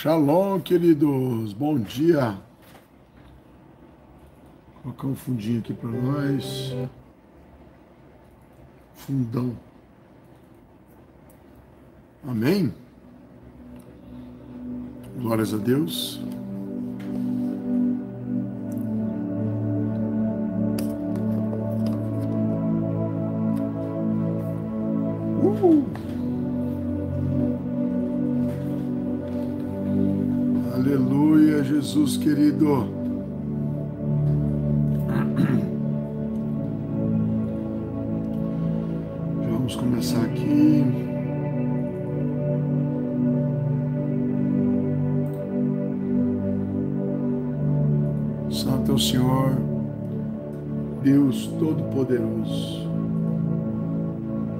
Shalom, queridos, bom dia. Vou colocar um fundinho aqui para nós. Fundão. Amém? Glórias a Deus. Aleluia, Jesus querido. Já vamos começar aqui. Santo é o Senhor, Deus Todo-Poderoso.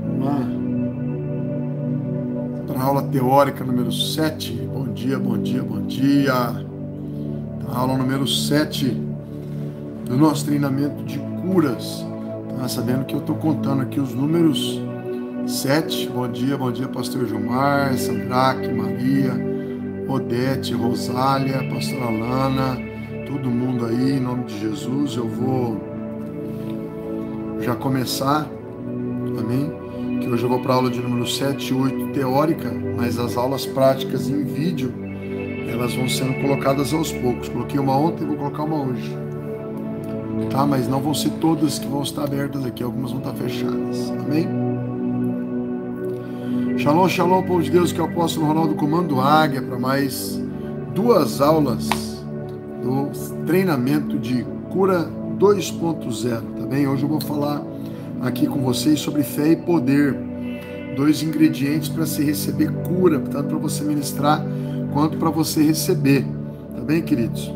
Vamos lá para a aula teórica número 7. Bom dia, bom dia, bom dia. A aula número 7 do nosso treinamento de curas. Tá sabendo que eu estou contando aqui os números 7. Bom dia, pastor Gilmar, Sandraque, Maria, Odete, Rosália, pastora Lana, todo mundo aí, em nome de Jesus. Eu vou já começar, amém? Que hoje eu vou para a aula de número 7 e 8 teórica, mas as aulas práticas em vídeo, elas vão sendo colocadas aos poucos. Coloquei uma ontem e vou colocar uma hoje. Tá? Mas não vão ser todas que vão estar abertas aqui, algumas vão estar fechadas. Amém? Shalom, shalom, povo de Deus, que é o apóstolo Ronaldo Comando Águia, para mais 2 aulas do treinamento de cura 2.0, tá bem? Hoje eu vou falar aqui com vocês sobre fé e poder, 2 ingredientes para se receber cura, tanto para você ministrar quanto para você receber, tá bem, queridos?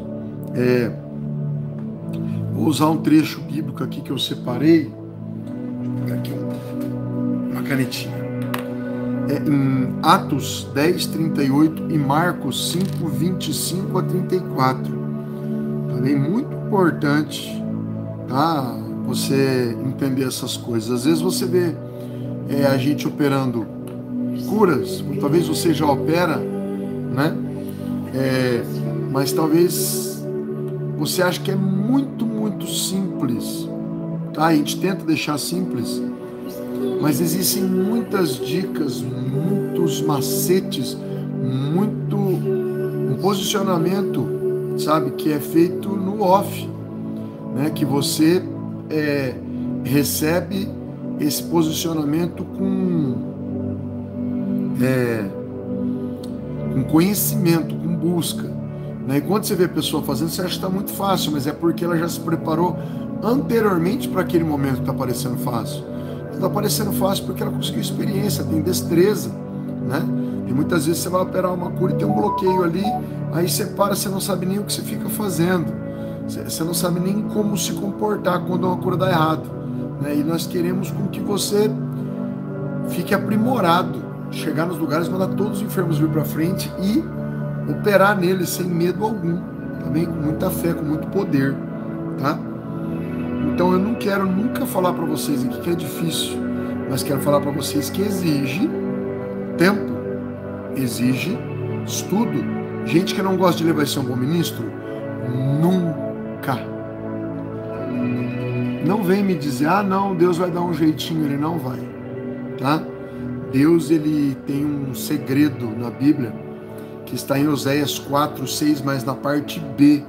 Vou usar um trecho bíblico aqui que eu separei. Deixa eu pegar aqui uma canetinha. Em Atos 10, 38 e Marcos 5, 25 a 34. Também muito importante, tá? Você entender essas coisas. Às vezes você vê a gente operando curas, talvez você já opera, né? Mas talvez você ache que é muito simples, tá? A gente tenta deixar simples, mas existem muitas dicas, muitos macetes, um posicionamento, sabe, que é feito no off, né? Que você recebe esse posicionamento com conhecimento, com busca. E quando você vê a pessoa fazendo, você acha que está muito fácil, mas é porque ela já se preparou anteriormente para aquele momento que está parecendo fácil. Está parecendo fácil porque ela conseguiu experiência, tem destreza, né? E muitas vezes você vai operar uma cura e tem um bloqueio ali, aí você para, você não sabe nem o que você fica fazendo, você não sabe nem como se comportar quando uma cura dá errado, né? E nós queremos com que você fique aprimorado, chegar nos lugares, mandar todos os enfermos vir para frente e operar neles sem medo algum, também com muita fé, com muito poder, tá? Então eu não quero nunca falar para vocês aqui que é difícil, mas quero falar para vocês que exige tempo, exige estudo. Gente que não gosta de ler vai ser um bom ministro? Nunca. Não vem me dizer, não, Deus vai dar um jeitinho, ele não vai, tá? Deus, ele tem um segredo na Bíblia, que está em Oséias 4, 6, mas na parte B,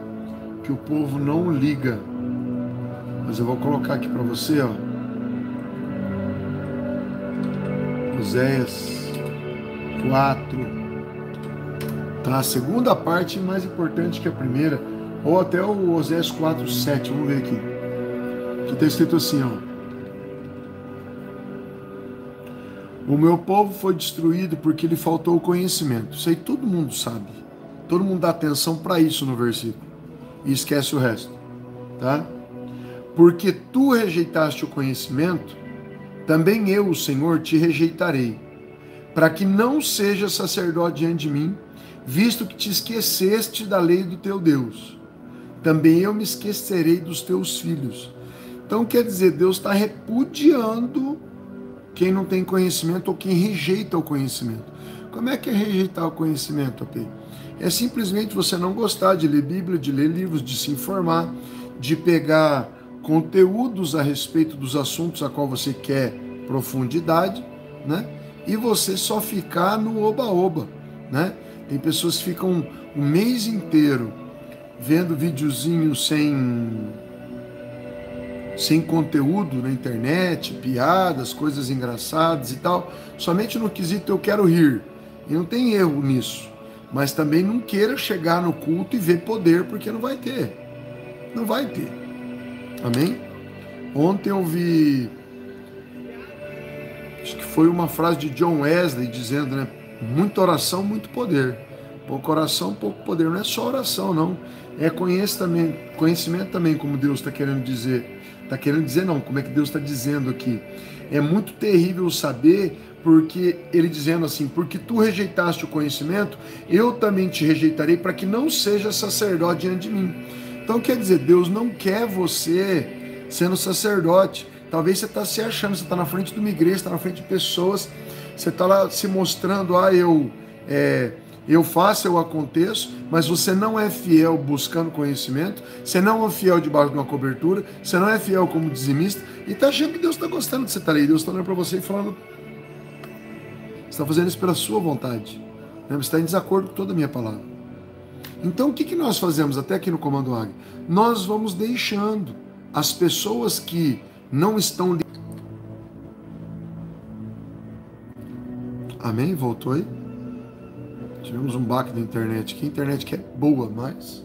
que o povo não liga. Mas eu vou colocar aqui para você, ó. Oséias 4, tá? A segunda parte é mais importante que a primeira, ou até o Oséias 4, 7, vamos ver aqui. Que está escrito assim, ó. O meu povo foi destruído porque lhe faltou o conhecimento. Isso aí todo mundo sabe. Todo mundo dá atenção para isso no versículo. E esquece o resto. Tá? Porque tu rejeitaste o conhecimento, também eu, o Senhor, te rejeitarei, para que não sejas sacerdote diante de mim, visto que te esqueceste da lei do teu Deus. Também eu me esquecerei dos teus filhos. Então quer dizer, Deus está repudiando quem não tem conhecimento ou quem rejeita o conhecimento. Como é que é rejeitar o conhecimento, AP? É simplesmente você não gostar de ler Bíblia, de ler livros, de se informar, de pegar conteúdos a respeito dos assuntos a qual você quer profundidade, né? E você só ficar no oba-oba, né? Tem pessoas que ficam um mês inteiro vendo videozinhos sem conteúdo na internet, piadas, coisas engraçadas e tal, somente no quesito eu quero rir. E não tem erro nisso. Mas também não queira chegar no culto e ver poder, porque não vai ter. Não vai ter. Amém? Ontem eu vi, acho que foi uma frase de John Wesley dizendo, né? Muita oração, muito poder. Pouca oração, pouco poder. Não é só oração, não. É conhecimento também, como Deus está querendo dizer. Está querendo dizer não, como é que Deus está dizendo aqui. É muito terrível saber, porque ele dizendo assim, porque tu rejeitaste o conhecimento, eu também te rejeitarei para que não seja sacerdote diante de mim. Então quer dizer, Deus não quer você sendo sacerdote. Talvez você está se achando, você está na frente de uma igreja, está na frente de pessoas, você está lá se mostrando, eu faço, eu aconteço, mas você não é fiel buscando conhecimento, você não é fiel debaixo de uma cobertura, você não é fiel como dizimista, e está achando que Deus está gostando de você estar aí. Deus está olhando para você e falando, você está fazendo isso pela sua vontade, né? Você está em desacordo com toda a minha palavra. Então o que nós fazemos até aqui no Comando Águia? Nós vamos deixando as pessoas que não estão... Amém? Voltou aí? Tivemos um baque da internet aqui. A internet que é boa, mas...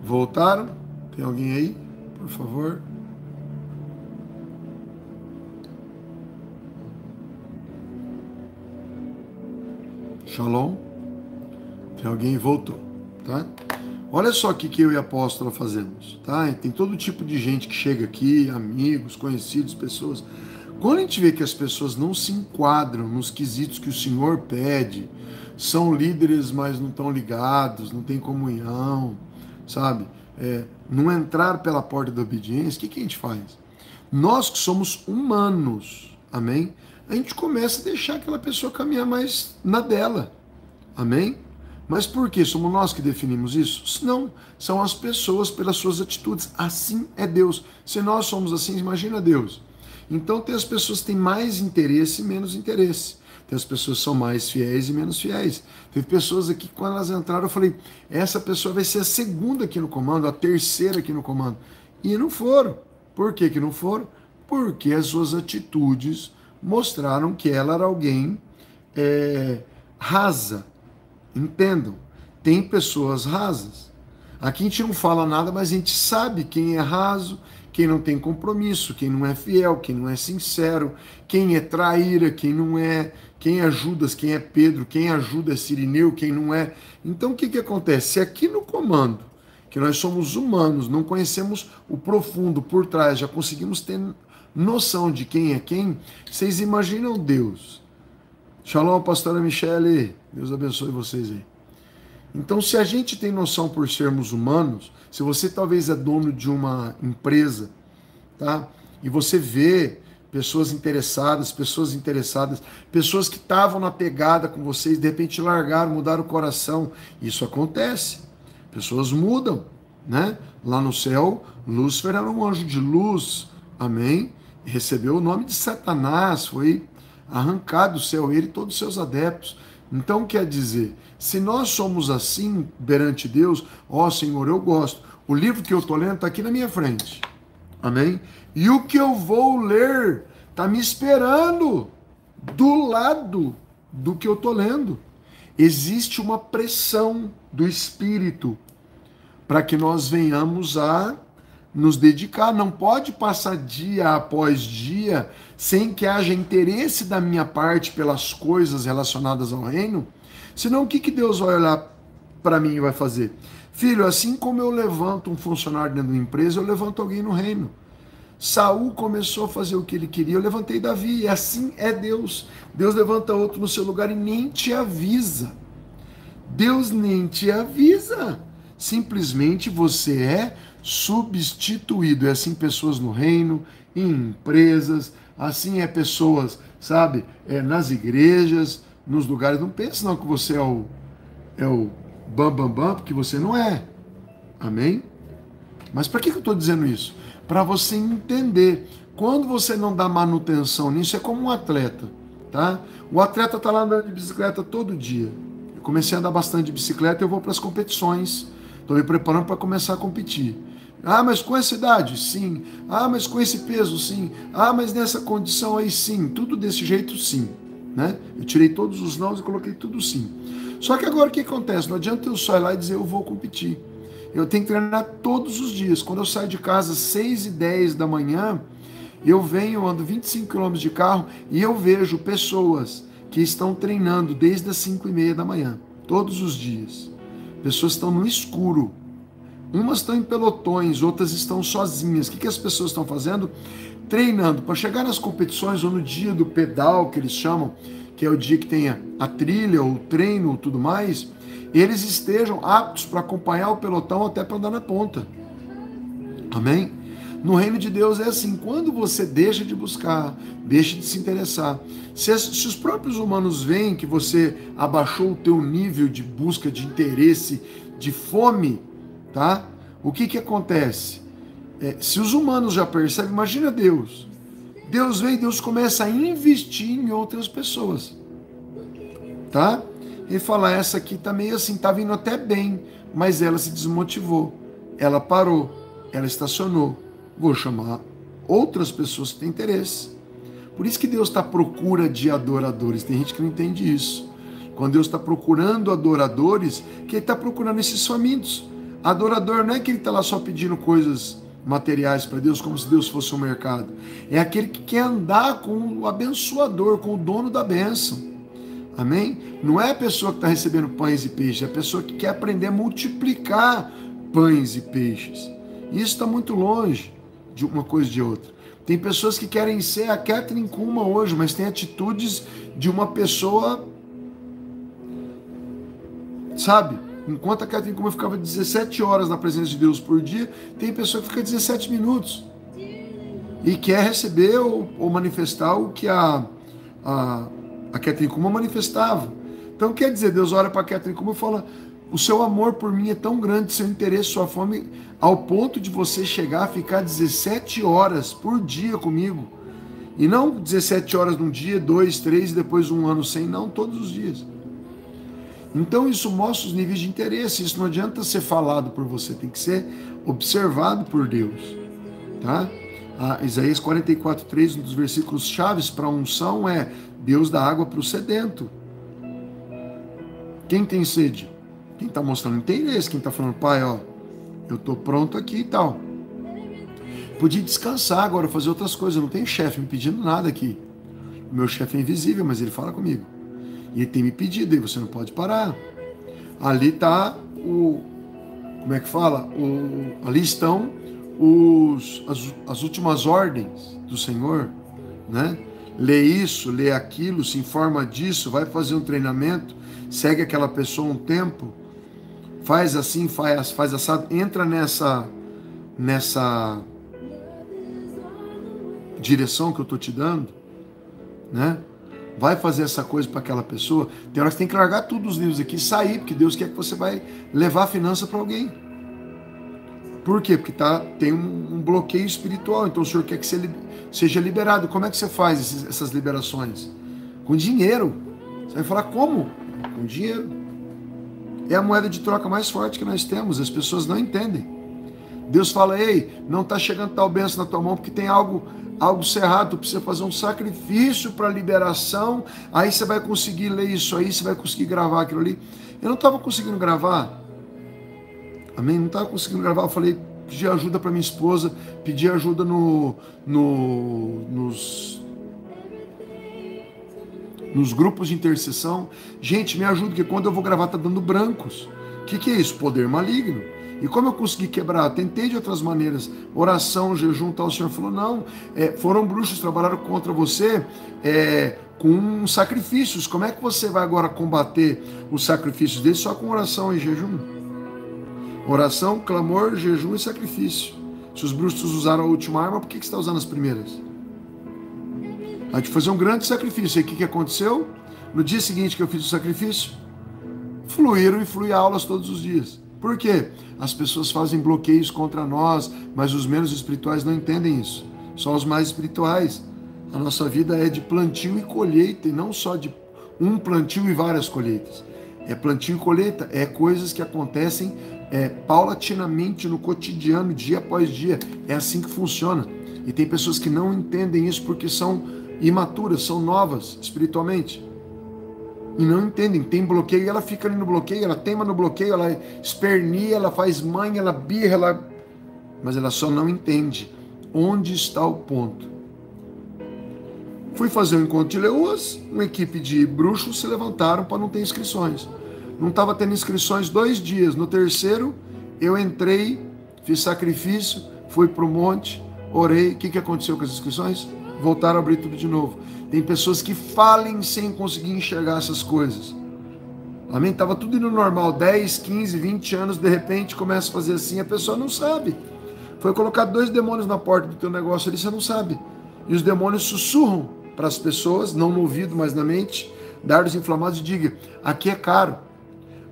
Voltaram? Tem alguém aí? Por favor. Shalom. Tem alguém? Voltou, tá? Olha só o que eu e a apóstola fazemos, tá? Tem todo tipo de gente que chega aqui, amigos, conhecidos, pessoas. Quando a gente vê que as pessoas não se enquadram nos quesitos que o Senhor pede, são líderes, mas não estão ligados, não tem comunhão, sabe? Não entrar pela porta da obediência, o que a gente faz? Nós que somos humanos, amém? A gente começa a deixar aquela pessoa caminhar mais na dela, amém? Mas por quê? Somos nós que definimos isso? Não, são as pessoas pelas suas atitudes. Assim é Deus. Se nós somos assim, imagina Deus. Então tem as pessoas que têm mais interesse e menos interesse. Tem as pessoas que são mais fiéis e menos fiéis. Teve pessoas aqui que quando elas entraram eu falei, essa pessoa vai ser a segunda aqui no comando, a terceira aqui no comando. E não foram. Por que não foram? Porque as suas atitudes mostraram que ela era alguém rasa. Entendam, tem pessoas rasas. Aqui a gente não fala nada, mas a gente sabe quem é raso, quem não tem compromisso, quem não é fiel, quem não é sincero, quem é traíra, quem não é, quem é Judas, quem é Pedro, quem ajuda é Cirineu, quem não é. Então o que acontece? Se aqui no comando, que nós somos humanos, não conhecemos o profundo por trás, já conseguimos ter noção de quem é quem, vocês imaginam Deus. Shalom, pastora Michele, Deus abençoe vocês aí. Então, se a gente tem noção por sermos humanos, se você talvez é dono de uma empresa, tá? E você vê pessoas interessadas, pessoas que estavam na pegada com vocês, de repente largaram, mudaram o coração. Isso acontece. Pessoas mudam, né? Lá no céu, Lúcifer era um anjo de luz, amém? E recebeu o nome de Satanás, foi arrancado do céu, ele e todos os seus adeptos. Então quer dizer, se nós somos assim perante Deus, ó Senhor, eu gosto. O livro que eu estou lendo está aqui na minha frente. Amém? E o que eu vou ler está me esperando do lado do que eu estou lendo. Existe uma pressão do Espírito para que nós venhamos a nos dedicar. Não pode passar dia após dia sem que haja interesse da minha parte pelas coisas relacionadas ao reino. Senão o que Deus vai olhar para mim e vai fazer? Filho, assim como eu levanto um funcionário dentro de uma empresa, eu levanto alguém no reino. Saul começou a fazer o que ele queria, eu levantei Davi, e assim é Deus. Deus levanta outro no seu lugar e nem te avisa. Deus nem te avisa. Simplesmente você é substituído. É assim pessoas no reino, em empresas, assim é pessoas sabe? Nas igrejas, nos lugares. Não pense não que você é o bam, bam, bam, porque você não é. Amém? Mas para que eu estou dizendo isso? Para você entender. Quando você não dá manutenção nisso, é como um atleta, tá? O atleta está lá andando de bicicleta todo dia. Eu comecei a andar bastante de bicicleta, eu vou para as competições. Estou me preparando para começar a competir. Ah, mas com essa idade? Sim. Ah, mas com esse peso? Sim. Ah, mas nessa condição aí? Sim. Tudo desse jeito? Sim. Né? Eu tirei todos os nãos e coloquei tudo sim. Só que agora o que acontece? Não adianta eu só ir lá e dizer eu vou competir. Eu tenho que treinar todos os dias. Quando eu saio de casa às 6h10 da manhã, eu venho, ando 25 km de carro e eu vejo pessoas que estão treinando desde as 5h30 da manhã, todos os dias. Pessoas estão no escuro. Umas estão em pelotões, outras estão sozinhas. O que as pessoas estão fazendo? Treinando para chegar nas competições ou no dia do pedal, que eles chamam, que é o dia que tem a trilha, o treino, tudo mais, eles estejam aptos para acompanhar o pelotão até para andar na ponta. Amém? No reino de Deus é assim, quando você deixa de buscar, deixa de se interessar, se os próprios humanos veem que você abaixou o teu nível de busca, de interesse, de fome, tá? O que acontece? Se os humanos já percebem, imagina Deus. Deus vem, Deus começa a investir em outras pessoas, tá? Ele fala, essa aqui tá meio assim, tá vindo até bem, mas ela se desmotivou, ela parou, ela estacionou. Vou chamar outras pessoas que têm interesse. Por isso que Deus está à procura de adoradores. Tem gente que não entende isso. Quando Deus está procurando adoradores, que Ele está procurando esses famintos. Adorador não é que ele está lá só pedindo coisas materiais para Deus, como se Deus fosse um mercado. É aquele que quer andar com o abençoador, com o dono da bênção. Amém? Não é a pessoa que está recebendo pães e peixes, é a pessoa que quer aprender a multiplicar pães e peixes. Isso está muito longe de uma coisa e de outra. Tem pessoas que querem ser a Kathryn Kuhlman hoje, mas tem atitudes de uma pessoa, sabe? Enquanto a Kathryn Kuhlman ficava 17 horas na presença de Deus por dia, tem pessoa que fica 17 minutos e quer receber ou manifestar o que a Kathryn Kuhlman manifestava. Então quer dizer, Deus olha para a Kathryn Kuhlman e fala, o seu amor por mim é tão grande, seu interesse, sua fome, ao ponto de você chegar a ficar 17 horas por dia comigo. E não 17 horas num dia, 2, 3 e depois um ano sem, não, todos os dias. Então isso mostra os níveis de interesse, isso não adianta ser falado por você, tem que ser observado por Deus. Tá? Isaías 44:3, um dos versículos chaves para a unção é Deus dá água para o sedento. Quem tem sede? Quem está mostrando interesse, quem está falando, pai, ó, eu estou pronto aqui e tal. Podia descansar agora, fazer outras coisas, eu não tenho chefe me pedindo nada aqui. O meu chefe é invisível, mas ele fala comigo. E ele tem me pedido, e você não pode parar. Ali está como é que fala? Ali estão as últimas ordens do Senhor, né? Lê isso, lê aquilo, se informa disso, vai fazer um treinamento, segue aquela pessoa um tempo, faz assim, faz assado, entra nessa direção que eu estou te dando, né? Vai fazer essa coisa para aquela pessoa. Tem hora que tem que largar tudo os livros aqui e sair, porque Deus quer que você vai levar a finança para alguém. Por quê? Porque tem um bloqueio espiritual, então o Senhor quer que você seja liberado. Como é que você faz essas liberações? Com dinheiro. Você vai falar como? Com dinheiro. É a moeda de troca mais forte que nós temos, as pessoas não entendem. Deus fala, ei, não está chegando tal bênção na tua mão porque tem algo cerrado, tu precisa fazer um sacrifício para liberação, aí você vai conseguir ler isso aí, você vai conseguir gravar aquilo ali. Eu não estava conseguindo gravar, amém? Não estava conseguindo gravar, eu falei, pedi ajuda para minha esposa, pedi ajuda nos grupos de intercessão. Gente, me ajuda, porque quando eu vou gravar tá dando brancos. O que é isso? Poder maligno. E como eu consegui quebrar? Tentei de outras maneiras, oração, jejum, tal. O Senhor falou, não, foram bruxos, trabalharam contra você com sacrifícios. Como é que você vai agora combater os sacrifícios deles? Só com oração e jejum. Oração, clamor, jejum e sacrifício. Se os bruxos usaram a última arma, por que você está usando as primeiras? a gente fazer um grande sacrifício. E o que aconteceu? No dia seguinte que eu fiz o sacrifício, fluíram e flui aulas todos os dias. Por quê? As pessoas fazem bloqueios contra nós, mas os menos espirituais não entendem isso. Só os mais espirituais. A nossa vida é de plantio e colheita, e não só de um plantio e várias colheitas. É plantio e colheita, é coisas que acontecem paulatinamente no cotidiano, dia após dia. É assim que funciona. E tem pessoas que não entendem isso porque são imaturas, são novas espiritualmente. E não entendem, tem bloqueio, e ela fica ali no bloqueio, ela teima no bloqueio, ela espernia, ela faz manha, ela birra, mas ela só não entende onde está o ponto. Fui fazer um encontro de leoas, uma equipe de bruxos se levantaram para não ter inscrições. Não estava tendo inscrições 2 dias. No terceiro, eu entrei, fiz sacrifício, fui para o monte, orei. O que aconteceu com as inscrições? Voltaram a abrir tudo de novo. Tem pessoas que falem sem conseguir enxergar essas coisas. Amém? Estava tudo indo normal, 10, 15, 20 anos, de repente começa a fazer assim, a pessoa não sabe. Foi colocado 2 demônios na porta do teu negócio ali, você não sabe. E os demônios sussurram para as pessoas, não no ouvido, mas na mente, dardos inflamados, e diga: aqui é caro,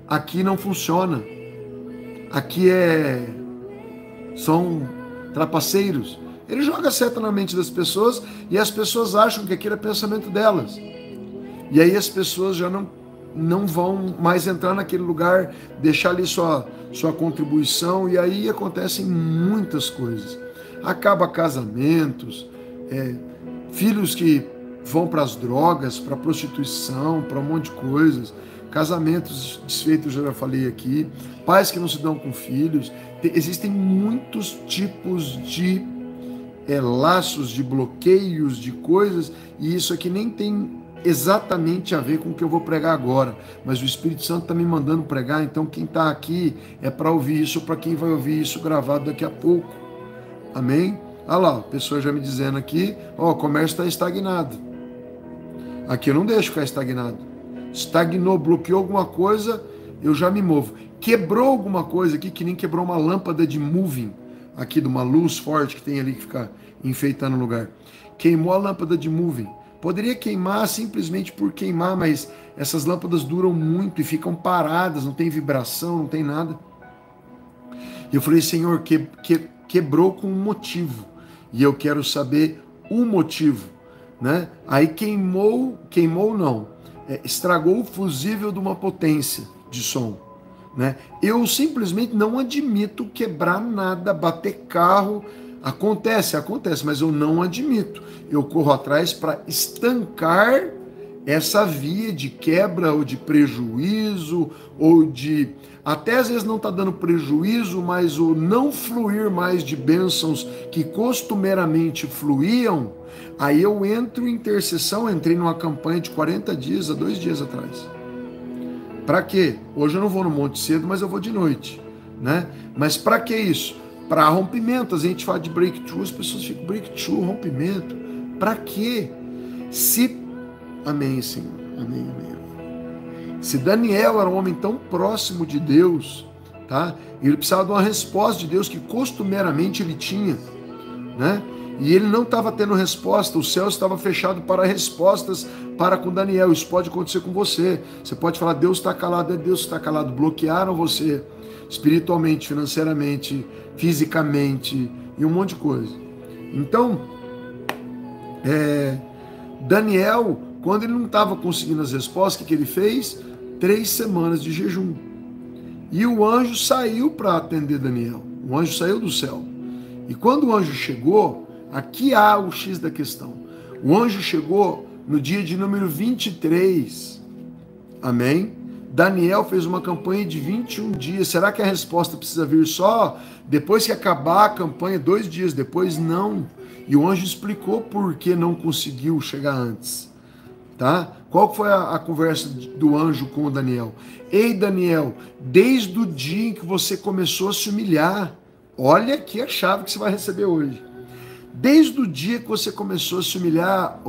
aqui não funciona, aqui são trapaceiros. Ele joga seta na mente das pessoas e as pessoas acham que aquilo é pensamento delas. E aí as pessoas já não vão mais entrar naquele lugar, deixar ali sua contribuição, e aí acontecem muitas coisas. Acaba casamentos, filhos que vão para as drogas, para a prostituição, para um monte de coisas, casamentos desfeitos, eu já falei aqui, pais que não se dão com filhos. Existem muitos tipos de laços, de bloqueios, de coisas, e isso aqui nem tem exatamente a ver com o que eu vou pregar agora, mas o Espírito Santo está me mandando pregar, então quem está aqui é para ouvir isso, para quem vai ouvir isso gravado daqui a pouco. Amém? Olha lá, a pessoa já me dizendo aqui, o comércio está estagnado. Aqui eu não deixo ficar estagnado. Estagnou, bloqueou alguma coisa, eu já me movo. Quebrou alguma coisa aqui, que nem quebrou uma lâmpada de moving, aqui de uma luz forte que tem ali que fica enfeitando o lugar. Queimou a lâmpada de moving. Poderia queimar simplesmente por queimar, mas essas lâmpadas duram muito e ficam paradas, não tem vibração, não tem nada. E eu falei: Senhor, quebrou com um motivo, e eu quero saber o motivo, né? Aí queimou não, estragou o fusível de uma potência de som, né? Eu simplesmente não admito quebrar nada, bater carro. Acontece, mas eu não admito. Eu corro atrás para estancar essa via de quebra ou de prejuízo, ou de... Até às vezes não está dando prejuízo, mas o não fluir mais de bênçãos que costumeiramente fluíam. Aí eu entro em intercessão, entrei numa campanha de 40 dias, há 2 dias atrás. Para quê? Hoje eu não vou no monte cedo, mas eu vou de noite, né? Mas para que isso? Para rompimentos. A gente fala de breakthrough, as pessoas ficam: breakthrough, rompimento. Para quê? Amém, Senhor. Amém. Se Daniel era um homem tão próximo de Deus, tá? Ele precisava de uma resposta de Deus que costumeiramente ele tinha, né? E ele não estava tendo resposta, o céu estava fechado para respostas para com Daniel. Isso pode acontecer com você. Você pode falar: Deus está calado, Deus está calado. Bloquearam você espiritualmente, financeiramente, fisicamente e um monte de coisa. Então, Daniel, quando ele não estava conseguindo as respostas, o que ele fez? 3 semanas de jejum. E o anjo saiu para atender Daniel. O anjo saiu do céu. E quando o anjo chegou, aqui há o X da questão. O anjo chegou no dia de número 23. Amém? Daniel fez uma campanha de 21 dias. Será que a resposta precisa vir só depois que acabar a campanha, 2 dias depois? Não. E o anjo explicou por que não conseguiu chegar antes. Tá? Qual foi a conversa do anjo com o Daniel? Ei, Daniel, desde o dia em que você começou a se humilhar, olha aqui a chave que você vai receber hoje. Desde o dia que você começou a se humilhar,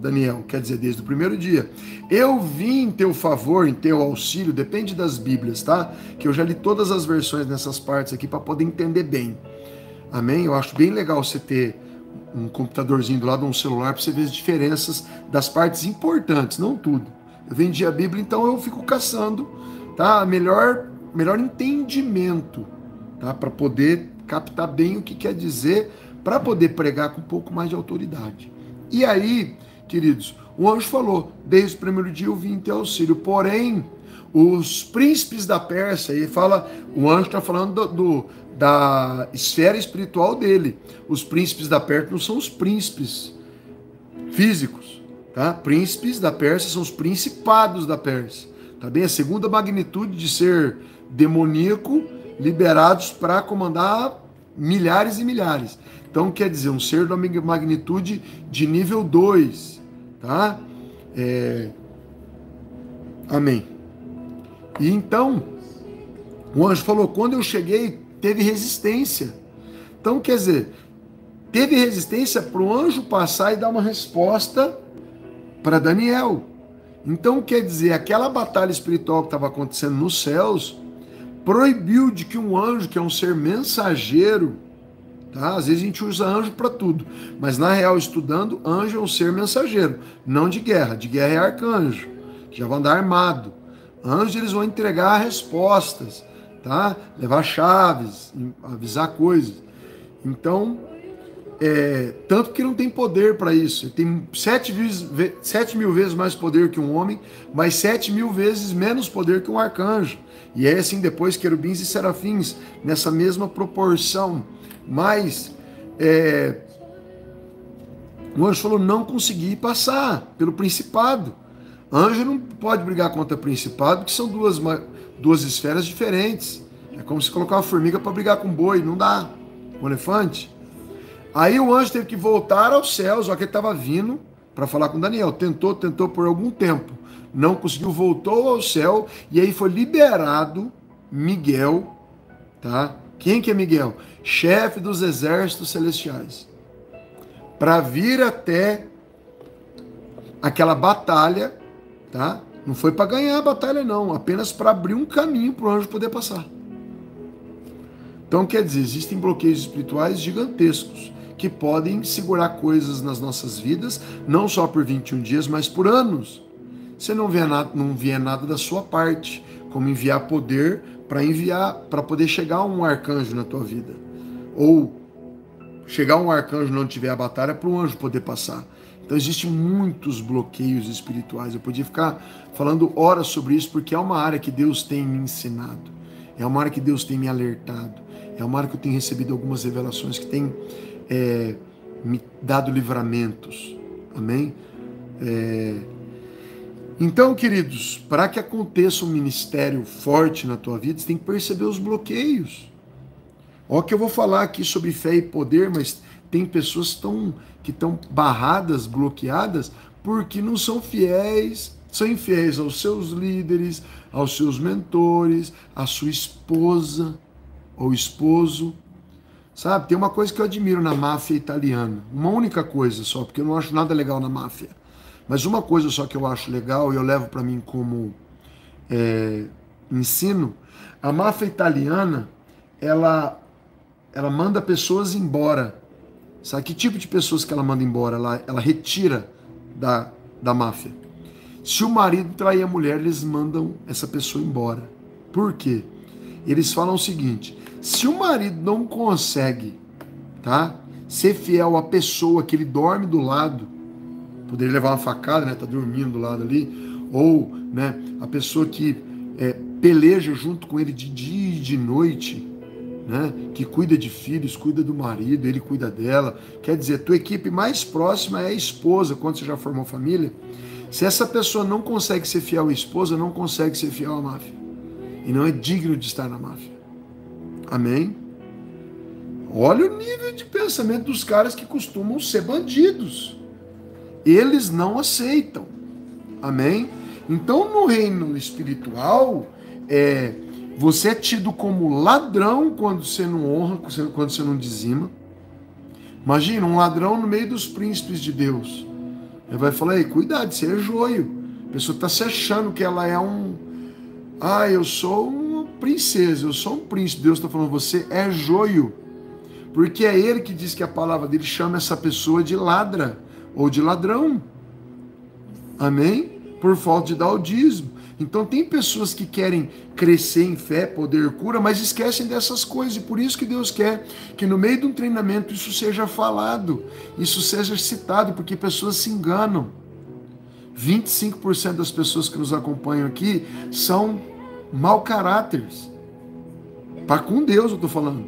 Daniel, quer dizer, desde o primeiro dia, eu vim em teu favor, em teu auxílio, depende das Bíblias, tá? Que eu já li todas as versões nessas partes aqui para poder entender bem. Amém? Eu acho bem legal você ter um computadorzinho do lado, um celular, para você ver as diferenças das partes importantes, não tudo. Eu vendi a Bíblia, então eu fico caçando, tá? Melhor entendimento, tá? Para poder captar bem o que quer dizer, para poder pregar com um pouco mais de autoridade. E aí, queridos, o anjo falou: desde o primeiro dia eu vim em teu auxílio, porém, os príncipes da Pérsia, e fala, o anjo está falando da esfera espiritual dele. Os príncipes da Pérsia não são os príncipes físicos, tá? Príncipes da Pérsia são os principados da Pérsia, tá bem? A segunda magnitude de ser demoníaco, liberados para comandar milhares e milhares. Então, quer dizer, um ser da magnitude de nível 2, tá? Amém. E então, o anjo falou: quando eu cheguei, teve resistência. Então, quer dizer, teve resistência para o anjo passar e dar uma resposta para Daniel. Então, quer dizer, aquela batalha espiritual que estava acontecendo nos céus proibiu de que um anjo, que é um ser mensageiro, tá? Às vezes a gente usa anjo para tudo, mas na real, estudando, anjo é um ser mensageiro, não de guerra. De guerra é arcanjo, que já vai andar armado. Anjos, eles vão entregar respostas, tá? Levar chaves, avisar coisas. Então, tanto que não tem poder para isso. Ele tem 7 mil vezes mais poder que um homem, mas 7 mil vezes menos poder que um arcanjo. E é assim depois querubins e serafins, nessa mesma proporção. Mas o anjo falou: não consegui passar pelo principado. Anjo não pode brigar contra principado, que são duas esferas diferentes. É como se colocar uma formiga para brigar com um boi, não dá. Um elefante. Aí o anjo teve que voltar aos céus, ó, que ele estava vindo para falar com Daniel. Tentou por algum tempo. Não conseguiu, voltou ao céu, e aí foi liberado Miguel, tá? Quem que é Miguel? Chefe dos exércitos celestiais. Para vir até aquela batalha, tá? Não foi para ganhar a batalha, não. Apenas para abrir um caminho para o anjo poder passar. Então, quer dizer, existem bloqueios espirituais gigantescos que podem segurar coisas nas nossas vidas, não só por 21 dias, mas por anos. Você não vier nada da sua parte, como enviar poder para poder chegar um arcanjo na tua vida. Ou chegar um arcanjo não tiver a batalha para o anjo poder passar. Então existem muitos bloqueios espirituais. Eu podia ficar falando horas sobre isso, porque é uma área que Deus tem me ensinado. É uma área que Deus tem me alertado. É uma área que eu tenho recebido algumas revelações que tem me dado livramentos. Amém? Então, queridos, para que aconteça um ministério forte na tua vida, você tem que perceber os bloqueios. Ó, que eu vou falar aqui sobre fé e poder, mas tem pessoas que estão barradas, bloqueadas, porque não são fiéis, são infiéis aos seus líderes, aos seus mentores, à sua esposa ou esposo. Sabe, tem uma coisa que eu admiro na máfia italiana, uma única coisa só, porque eu não acho nada legal na máfia, mas uma coisa só que eu acho legal e eu levo para mim como ensino. A máfia italiana, ela manda pessoas embora. Sabe que tipo de pessoas que ela manda embora? Ela retira da máfia. Se o marido trair a mulher, eles mandam essa pessoa embora. Por quê? Eles falam o seguinte: se o marido não consegue, tá, ser fiel à pessoa que ele dorme do lado, poderia levar uma facada, né, tá dormindo do lado ali, ou, né, a pessoa que peleja junto com ele de dia e de noite, né, que cuida de filhos, cuida do marido, ele cuida dela. Quer dizer, tua equipe mais próxima é a esposa, quando você já formou família. Se essa pessoa não consegue ser fiel à esposa, não consegue ser fiel à máfia. E não é digno de estar na máfia. Amém? Olha o nível de pensamento dos caras que costumam ser bandidos. Eles não aceitam. Amém? Então, no reino espiritual, você é tido como ladrão quando você não honra, quando você não dizima. Imagina, um ladrão no meio dos príncipes de Deus. Ele vai falar: ei, cuidado, você é joio. A pessoa está se achando que ela é eu sou uma princesa, eu sou um príncipe. Deus está falando: você é joio. Porque é ele que diz que a palavra dele chama essa pessoa de ladra ou de ladrão. Amém? Por falta de dar o dízimo. Então tem pessoas que querem crescer em fé, poder, cura, mas esquecem dessas coisas. E por isso que Deus quer que no meio de um treinamento isso seja falado, isso seja citado, porque pessoas se enganam. 25% das pessoas que nos acompanham aqui são mau caráteres. Para com Deus eu estou falando.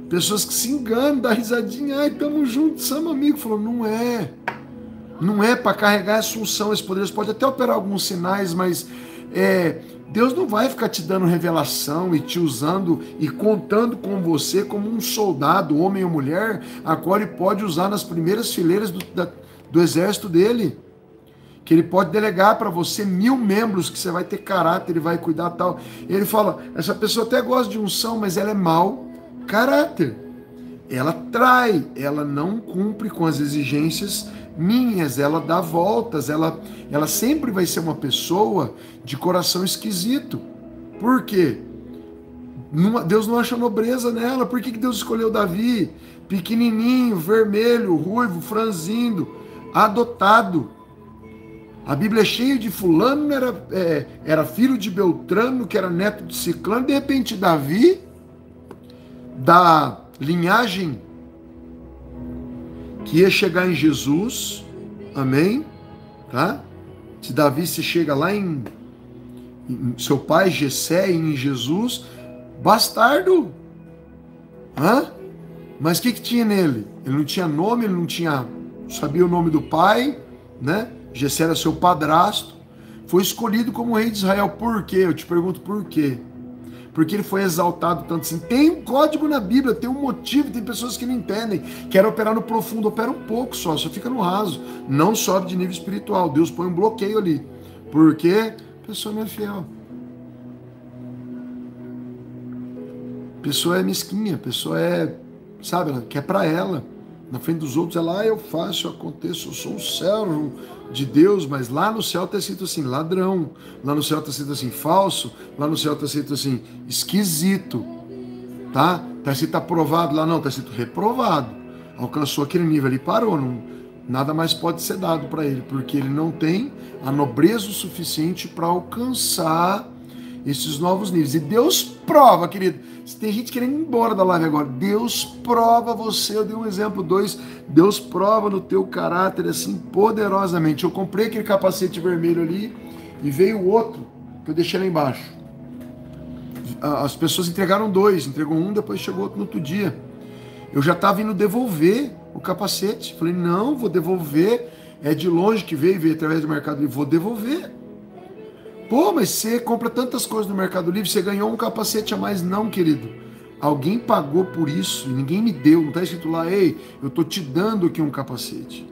Pessoas que se enganam, dá risadinha, ai, tamo junto, somos amigos. Falou, não é. Não é para carregar essa unção, esse poder. Você pode até operar alguns sinais, mas Deus não vai ficar te dando revelação e te usando e contando com você como um soldado, homem ou mulher, a qual ele pode usar nas primeiras fileiras do exército dele. Que ele pode delegar para você 1000 membros, que você vai ter caráter, ele vai cuidar tal. Ele fala, essa pessoa até gosta de unção, mas ela é mau caráter. Ela trai, ela não cumpre com as exigências minhas, ela dá voltas, ela sempre vai ser uma pessoa de coração esquisito. Por quê? Deus não acha nobreza nela. Por que Deus escolheu Davi? Pequenininho, vermelho, ruivo, franzindo, adotado. A Bíblia é cheia de fulano, era filho de Beltrano, que era neto de Ciclano. De repente Davi, da linhagem que ia chegar em Jesus, amém? Tá? Se Davi se chega lá em seu pai Jessé e em Jesus, bastardo. Hã? Mas o que tinha nele? Ele não tinha nome, ele não sabia o nome do pai, né? Jessé era seu padrasto, foi escolhido como rei de Israel. Por quê? Eu te pergunto por quê? Porque ele foi exaltado tanto assim. Tem um código na Bíblia, tem um motivo, tem pessoas que não entendem. Querem operar no profundo, opera um pouco só fica no raso. Não sobe de nível espiritual. Deus põe um bloqueio ali. Porque a pessoa não é fiel. A pessoa é mesquinha, a pessoa sabe, ela quer pra ela. Na frente dos outros, ela, eu faço, eu aconteço, eu sou um servo de Deus, mas lá no céu está escrito assim, ladrão, lá no céu está escrito assim, falso, lá no céu está escrito assim, esquisito, tá? Está escrito aprovado, lá não, está escrito reprovado. Alcançou aquele nível ali, parou, nada mais pode ser dado para ele, porque ele não tem a nobreza o suficiente para alcançar esses novos níveis. E Deus prova, querido. Se tem gente querendo ir embora da live agora, Deus prova você. Eu dei um exemplo 2. Deus prova no teu caráter assim poderosamente. Eu comprei aquele capacete vermelho ali e veio o outro que eu deixei lá embaixo. As pessoas entregaram 2, entregou um, depois chegou outro no outro dia. Eu já estava indo devolver o capacete. Falei, não, vou devolver. É de longe que veio através do Mercado Livre. Vou devolver. Pô, mas você compra tantas coisas no Mercado Livre, você ganhou um capacete a mais. Não, querido. Alguém pagou por isso, ninguém me deu. Não está escrito lá, ei, eu estou te dando aqui um capacete.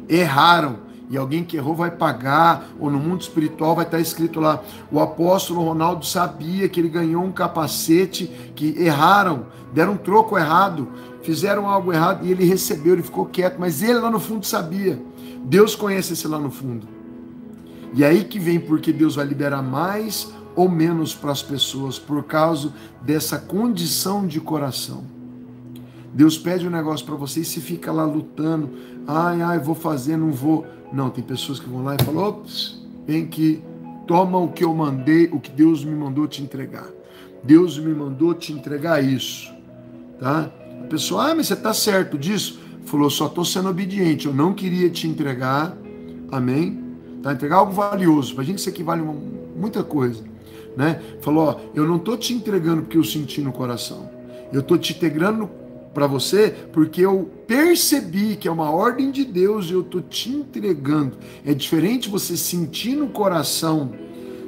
Erraram. E alguém que errou vai pagar, ou no mundo espiritual vai estar escrito lá, o apóstolo Ronaldo sabia que ele ganhou um capacete, que erraram, deram um troco errado, fizeram algo errado e ele recebeu, ele ficou quieto, mas ele lá no fundo sabia. Deus conhece esse lá no fundo. E aí que vem porque Deus vai liberar mais ou menos para as pessoas por causa dessa condição de coração. Deus pede um negócio para você e você fica lá lutando, ai, vou fazer, não vou. Não, tem pessoas que vão lá e falam, ops, vem aqui, toma o que eu mandei, o que Deus me mandou te entregar. Deus me mandou te entregar isso, tá? A pessoa, mas você está certo disso? Falou, só estou sendo obediente, eu não queria te entregar, amém? Tá? Entregar algo valioso, para a gente isso aqui vale muita coisa, né? Falou, eu não estou te entregando porque eu senti no coração, eu estou te integrando para você porque eu percebi que é uma ordem de Deus e eu estou te entregando. É diferente você sentir no coração,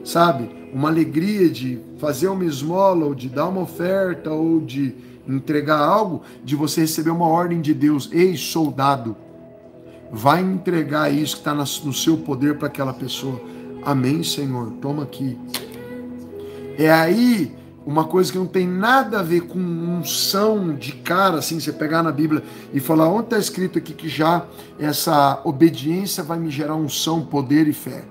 sabe, uma alegria de fazer uma esmola ou de dar uma oferta ou de entregar algo, de você receber uma ordem de Deus. Ei, soldado, vai entregar isso que está no seu poder para aquela pessoa. Amém, Senhor, toma aqui. É aí uma coisa que não tem nada a ver com unção de cara, assim, você pegar na Bíblia e falar, onde está escrito aqui que já essa obediência vai me gerar unção, poder e fé.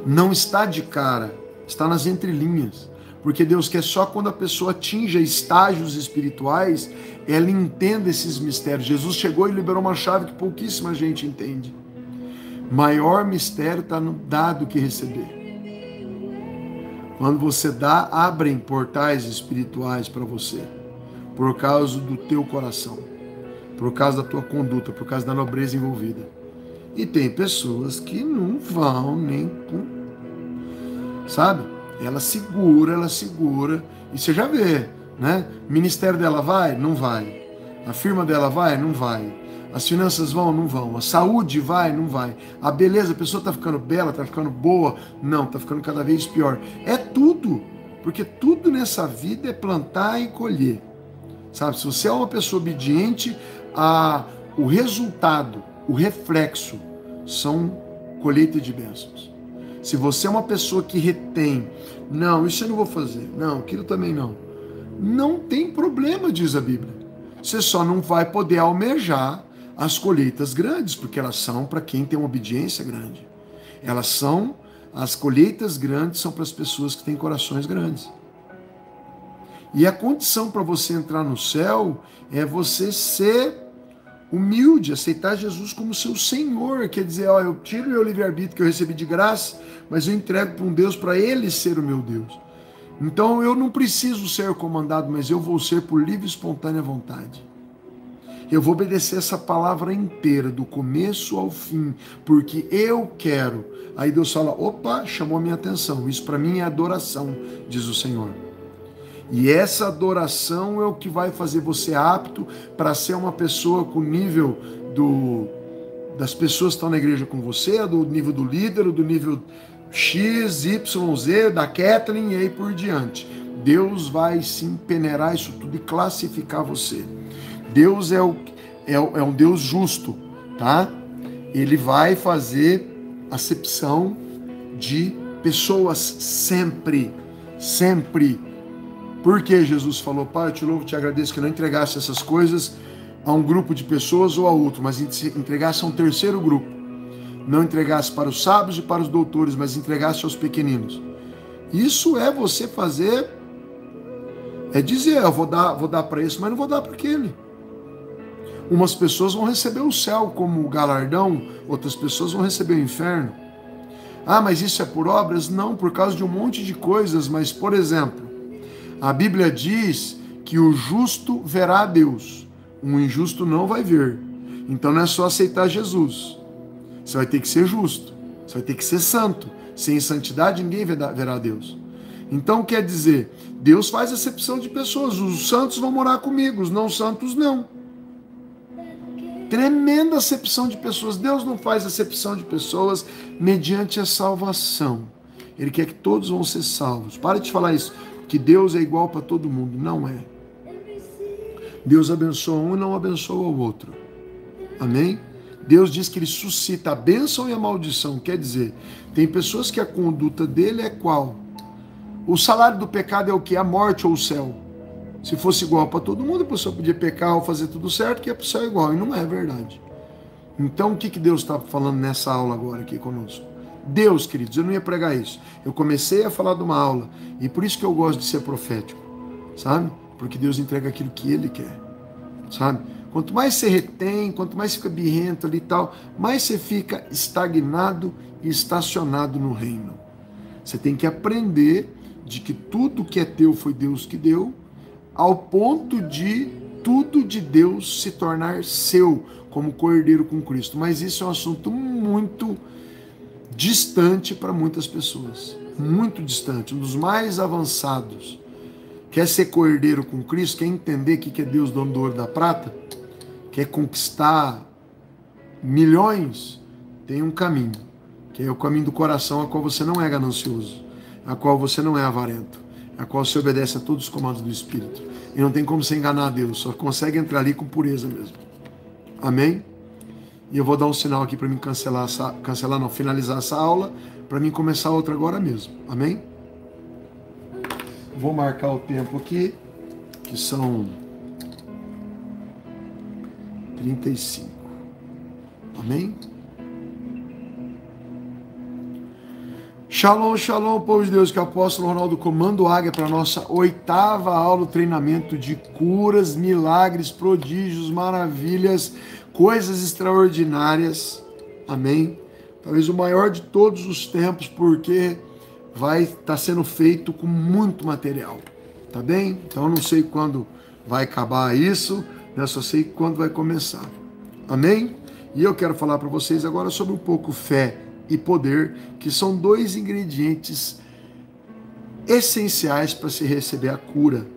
Não está de cara, está nas entrelinhas. Porque Deus quer só quando a pessoa atinja estágios espirituais, ela entenda esses mistérios. Jesus chegou e liberou uma chave que pouquíssima gente entende. Maior mistério está no dar do que receber. Quando você dá, abrem portais espirituais para você, por causa do teu coração, por causa da tua conduta, por causa da nobreza envolvida. E tem pessoas que não vão nem... Sabe? Ela segura, e você já vê, né? O ministério dela vai? Não vai. A firma dela vai? Não vai. As finanças vão? Não vão. A saúde vai? Não vai. A beleza, a pessoa está ficando bela, está ficando boa? Não, está ficando cada vez pior. É tudo, porque tudo nessa vida é plantar e colher. Sabe? Se você é uma pessoa obediente, o resultado, o reflexo, são colheita de bênçãos. Se você é uma pessoa que retém, não, isso eu não vou fazer, não, aquilo também não. Não tem problema, diz a Bíblia. Você só não vai poder almejar as colheitas grandes, porque elas são para quem tem uma obediência grande. As colheitas grandes são para as pessoas que têm corações grandes. E a condição para você entrar no céu é você ser humilde, aceitar Jesus como seu Senhor, quer dizer, ó, eu tiro o meu livre-arbítrio que eu recebi de graça, mas eu entrego para um Deus para Ele ser o meu Deus. Então eu não preciso ser comandado, mas eu vou ser por livre e espontânea vontade. Eu vou obedecer essa palavra inteira, do começo ao fim, porque eu quero. Aí Deus fala, opa, chamou a minha atenção, isso para mim é adoração, diz o Senhor. E essa adoração é o que vai fazer você apto para ser uma pessoa com o nível das pessoas que estão na igreja com você, do nível do líder, do nível X, Y, Z, da Kathleen e aí por diante. Deus vai sim peneirar isso tudo e classificar você. Deus é um Deus justo, tá? Ele vai fazer acepção de pessoas sempre, sempre. Porque Jesus falou, Pai, eu te louvo e te agradeço que não entregasse essas coisas a um grupo de pessoas ou a outro, mas entregasse a um terceiro grupo. Não entregasse para os sábios e para os doutores, mas entregasse aos pequeninos. Isso é você fazer, é dizer, eu vou dar para esse, mas não vou dar para aquele. Umas pessoas vão receber o céu como galardão, outras pessoas vão receber o inferno. Ah, mas isso é por obras? Não, por causa de um monte de coisas, mas, por exemplo, a Bíblia diz que o justo verá a Deus, o injusto não vai ver. Então não é só aceitar Jesus. Você vai ter que ser justo, você vai ter que ser santo. Sem santidade ninguém verá a Deus. Então quer dizer, Deus faz acepção de pessoas. Os santos vão morar comigo, os não santos não. Tremenda acepção de pessoas. Deus não faz acepção de pessoas mediante a salvação. Ele quer que todos vão ser salvos. Para de falar isso, que Deus é igual para todo mundo. Não é. Deus abençoa um e não abençoa o outro. Amém? Deus diz que Ele suscita a bênção e a maldição. Quer dizer, tem pessoas que a conduta dele é qual? O salário do pecado é o que? A morte ou o céu? Se fosse igual para todo mundo, a pessoa podia pecar ou fazer tudo certo, que é para o céu igual. E não é verdade. Então, o que Deus está falando nessa aula agora aqui conosco? Deus, queridos, eu não ia pregar isso. Eu comecei a falar de uma aula. E por isso que eu gosto de ser profético. Sabe? Porque Deus entrega aquilo que Ele quer. Sabe? Quanto mais você retém, quanto mais você fica birrento ali e tal, mais você fica estagnado e estacionado no reino. Você tem que aprender de que tudo que é teu foi Deus que deu, ao ponto de tudo de Deus se tornar seu, como cordeiro com Cristo. Mas isso é um assunto muito distante para muitas pessoas. Muito distante, um dos mais avançados. Quer ser cordeiro com Cristo? Quer entender o que é Deus, dono do ouro e da prata? Quer conquistar milhões? Tem um caminho, que é o caminho do coração, a qual você não é ganancioso, a qual você não é avarento, a qual você obedece a todos os comandos do Espírito. E não tem como você enganar a Deus, só consegue entrar ali com pureza mesmo. Amém? E eu vou dar um sinal aqui para mim finalizar essa aula, para mim começar outra agora mesmo. Amém? Vou marcar o tempo aqui, que são 35. Amém? Shalom, shalom, povo de Deus, que é o apóstolo Ronaldo Comando Águia para a nossa 8ª aula, treinamento de curas, milagres, prodígios, maravilhas, coisas extraordinárias, amém? Talvez o maior de todos os tempos, porque vai estar sendo feito com muito material, tá bem? Então eu não sei quando vai acabar isso, né? Só sei quando vai começar, amém? E eu quero falar para vocês agora sobre um pouco fé e poder, que são dois ingredientes essenciais para se receber a cura,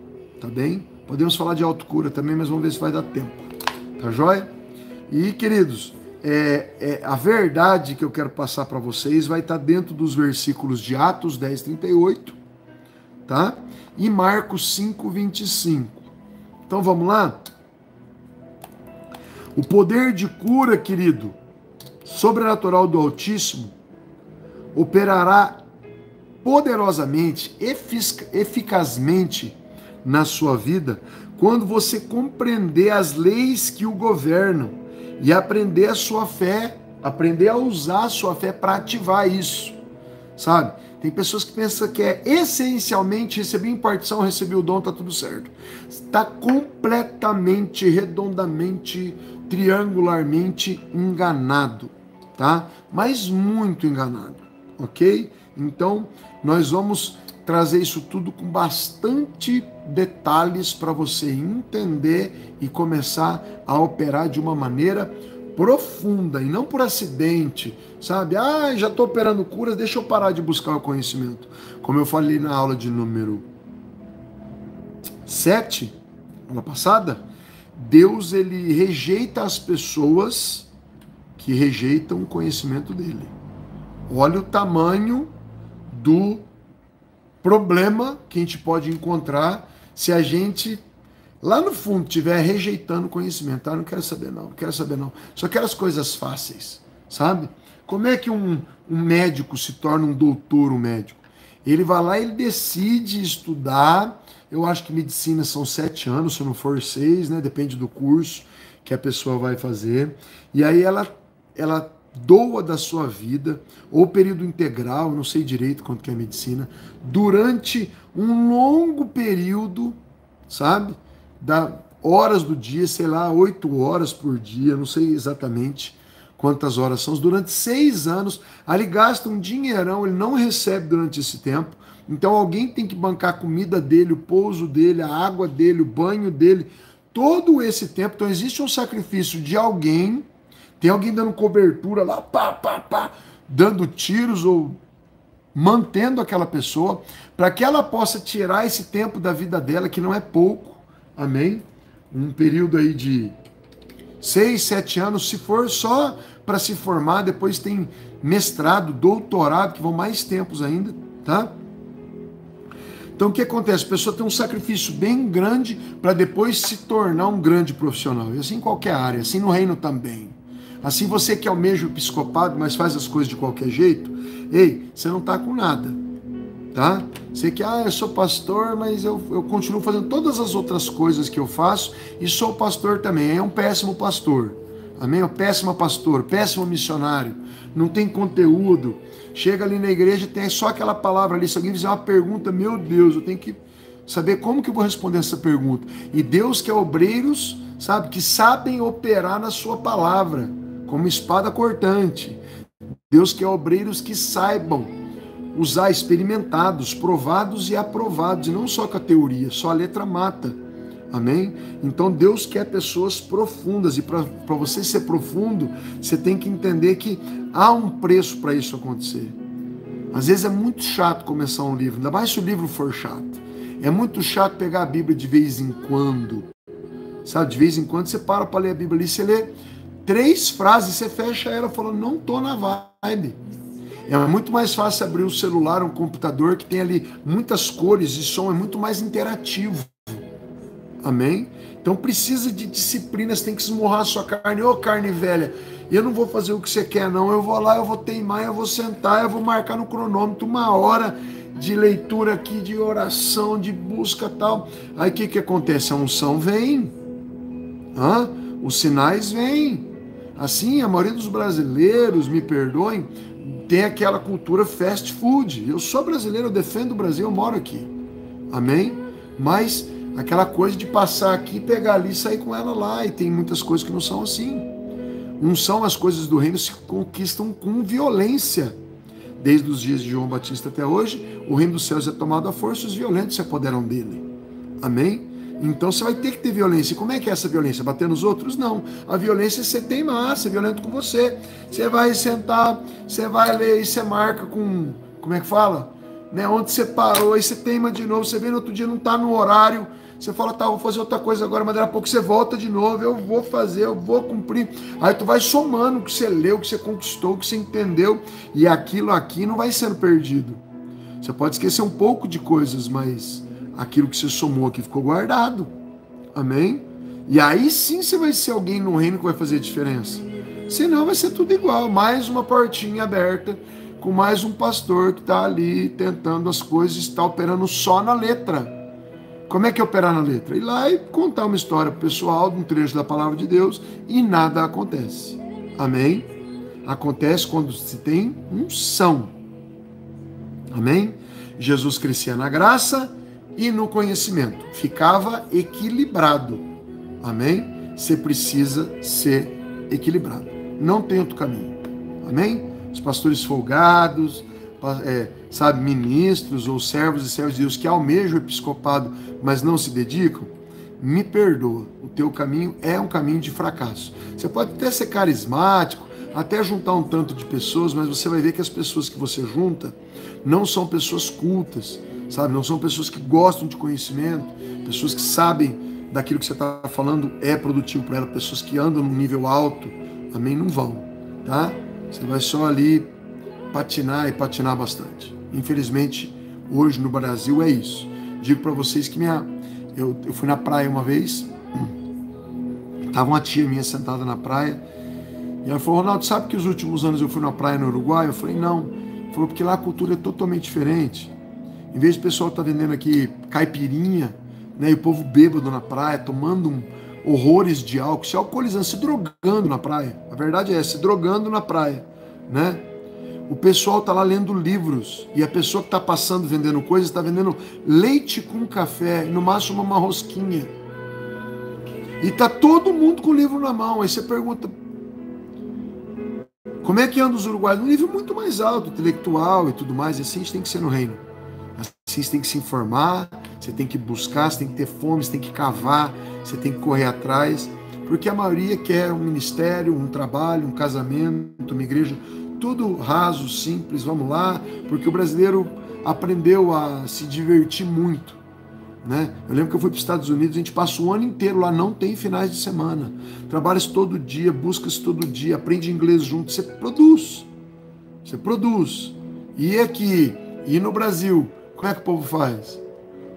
tá bem? Podemos falar de autocura também, mas vamos ver se vai dar tempo, tá joia? E queridos, a verdade que eu quero passar para vocês vai estar dentro dos versículos de Atos 10:38, tá? E Marcos 5:25. Então vamos lá? O poder de cura, querido, sobrenatural do Altíssimo, operará poderosamente, eficazmente na sua vida, quando você compreender as leis que o governam e aprender a sua fé, aprender a usar a sua fé para ativar isso, sabe? Tem pessoas que pensam que é essencialmente receber impartição, receber o dom, tá tudo certo. Está completamente, redondamente, triangularmente enganado, tá? Mas muito enganado, ok? Então, nós vamos trazer isso tudo com bastante detalhes para você entender e começar a operar de uma maneira profunda e não por acidente, sabe? Ah, já estou operando curas, deixa eu parar de buscar o conhecimento. Como eu falei na aula de número 7, aula passada, Deus, ele rejeita as pessoas que rejeitam o conhecimento dele. Olha o tamanho do problema que a gente pode encontrar se a gente, lá no fundo, estiver rejeitando o conhecimento. Ah, não quero saber não, não quero saber não. Só quero as coisas fáceis, sabe? Como é que um médico se torna um doutor, um médico? Ele vai lá e ele decide estudar. Eu acho que medicina são 7 anos, se não for 6, né? Depende do curso que a pessoa vai fazer. E aí ela doa da sua vida, ou período integral, não sei direito quanto que é a medicina, durante um longo período, sabe? Horas do dia, sei lá, 8 horas por dia, não sei exatamente quantas horas são, durante 6 anos, ali gasta um dinheirão, ele não recebe durante esse tempo, então alguém tem que bancar a comida dele, o pouso dele, a água dele, o banho dele, todo esse tempo. Então existe um sacrifício de alguém. Tem alguém dando cobertura lá, dando tiros ou mantendo aquela pessoa, para que ela possa tirar esse tempo da vida dela, que não é pouco, amém? Um período aí de 6, 7 anos, se for só para se formar, depois tem mestrado, doutorado, que vão mais tempos ainda, tá? Então o que acontece? A pessoa tem um sacrifício bem grande para depois se tornar um grande profissional, e assim em qualquer área, assim no reino também. Assim você que almeja o episcopado, mas faz as coisas de qualquer jeito, ei, você não está com nada, tá? Você que, eu sou pastor, mas eu continuo fazendo todas as outras coisas que eu faço e sou pastor também. É um péssimo pastor, amém? É um péssimo pastor, péssimo missionário, não tem conteúdo. Chega ali na igreja, tem só aquela palavra ali. Se alguém fizer uma pergunta, meu Deus, eu tenho que saber como que eu vou responder essa pergunta. E Deus quer obreiros, sabe, que sabem operar na sua palavra, como espada cortante. Deus quer obreiros que saibam usar, experimentados, provados e aprovados, e não só com a teoria, só a letra mata, amém? Então Deus quer pessoas profundas, e para você ser profundo, você tem que entender que há um preço para isso acontecer. Às vezes é muito chato começar um livro, ainda mais se o livro for chato. É muito chato pegar a Bíblia de vez em quando, sabe? De vez em quando você para ler a Bíblia ali, você lê 3 frases, você fecha ela falando, não tô na vibe. É muito mais fácil abrir um celular, um computador que tem ali muitas cores e som, é muito mais interativo. Amém? Então precisa de disciplina, você tem que esmurrar a sua carne. Ô carne velha, eu não vou fazer o que você quer não, eu vou lá, eu vou teimar, eu vou sentar, eu vou marcar no cronômetro 1 hora de leitura aqui, de oração, de busca e tal. Aí o que acontece? A unção vem, os sinais vêm. Assim, a maioria dos brasileiros, me perdoem, tem aquela cultura fast food. Eu sou brasileiro, eu defendo o Brasil, eu moro aqui. Amém? Mas aquela coisa de passar aqui, pegar ali e sair com ela lá. E tem muitas coisas que não são assim. Não são as coisas do reino que se conquistam com violência. Desde os dias de João Batista até hoje, o reino dos céus é tomado à força, os violentos se apoderam dele. Amém? Então você vai ter que ter violência. E como é que é essa violência? Bater nos outros? Não. A violência é você teimar, ser violento com você. Você vai sentar, você vai ler e você marca com... Como é que fala? Né? Onde você parou, aí você teima de novo. Você vem no outro dia, não está no horário. Você fala, tá, vou fazer outra coisa agora, mas daqui a pouco você volta de novo. Eu vou fazer, eu vou cumprir. Aí tu vai somando o que você leu, o que você conquistou, o que você entendeu. E aquilo aqui não vai sendo perdido. Você pode esquecer um pouco de coisas, mas... aquilo que você somou aqui ficou guardado. Amém? E aí sim você vai ser alguém no reino que vai fazer a diferença. Senão vai ser tudo igual. Mais uma portinha aberta, com mais um pastor que está ali tentando as coisas, está operando só na letra. Como é que é operar na letra? Ir lá e contar uma história pro pessoal, de um trecho da palavra de Deus, e nada acontece. Amém? Acontece quando se tem unção. Amém? Jesus crescia na graça e no conhecimento, ficava equilibrado. Amém? Você precisa ser equilibrado. Não tem outro caminho. Amém? Os pastores folgados, sabe, ministros ou servos e servos de Deus que almejam o episcopado, mas não se dedicam, me perdoa. O teu caminho é um caminho de fracasso. Você pode até ser carismático, até juntar um tanto de pessoas, mas você vai ver que as pessoas que você junta não são pessoas cultas, sabe? Não são pessoas que gostam de conhecimento, pessoas que sabem daquilo que você está falando é produtivo para ela, pessoas que andam num nível alto, amém? Não vão, tá? Você vai só ali patinar e patinar bastante. Infelizmente, hoje no Brasil é isso. Digo para vocês que eu fui na praia uma vez, tava uma tia minha sentada na praia, e ela falou, Ronaldo, sabe que os últimos anos eu fui na praia no Uruguai? Eu falei, não. Falou, porque lá a cultura é totalmente diferente. Em vez de o pessoal estar vendendo aqui caipirinha, né, e o povo bêbado na praia, tomando horrores de álcool, se alcoolizando, se drogando na praia. A verdade é, se drogando na praia, né? O pessoal está lá lendo livros, e a pessoa que está passando vendendo coisas, está vendendo leite com café, e no máximo uma rosquinha. E tá todo mundo com o livro na mão. Aí você pergunta, como é que anda os uruguaios? Num nível muito mais alto, intelectual e tudo mais, e assim a gente tem que ser no reino. Assim você tem que se informar, você tem que buscar, você tem que ter fome, você tem que cavar, você tem que correr atrás, porque a maioria quer um ministério, um trabalho, um casamento, uma igreja, tudo raso, simples, vamos lá, porque o brasileiro aprendeu a se divertir muito, né? Eu lembro que eu fui para os Estados Unidos, a gente passa o ano inteiro lá, não tem finais de semana, trabalha-se todo dia, busca-se todo dia, aprende inglês junto, você produz, e aqui, e no Brasil, como é que o povo faz?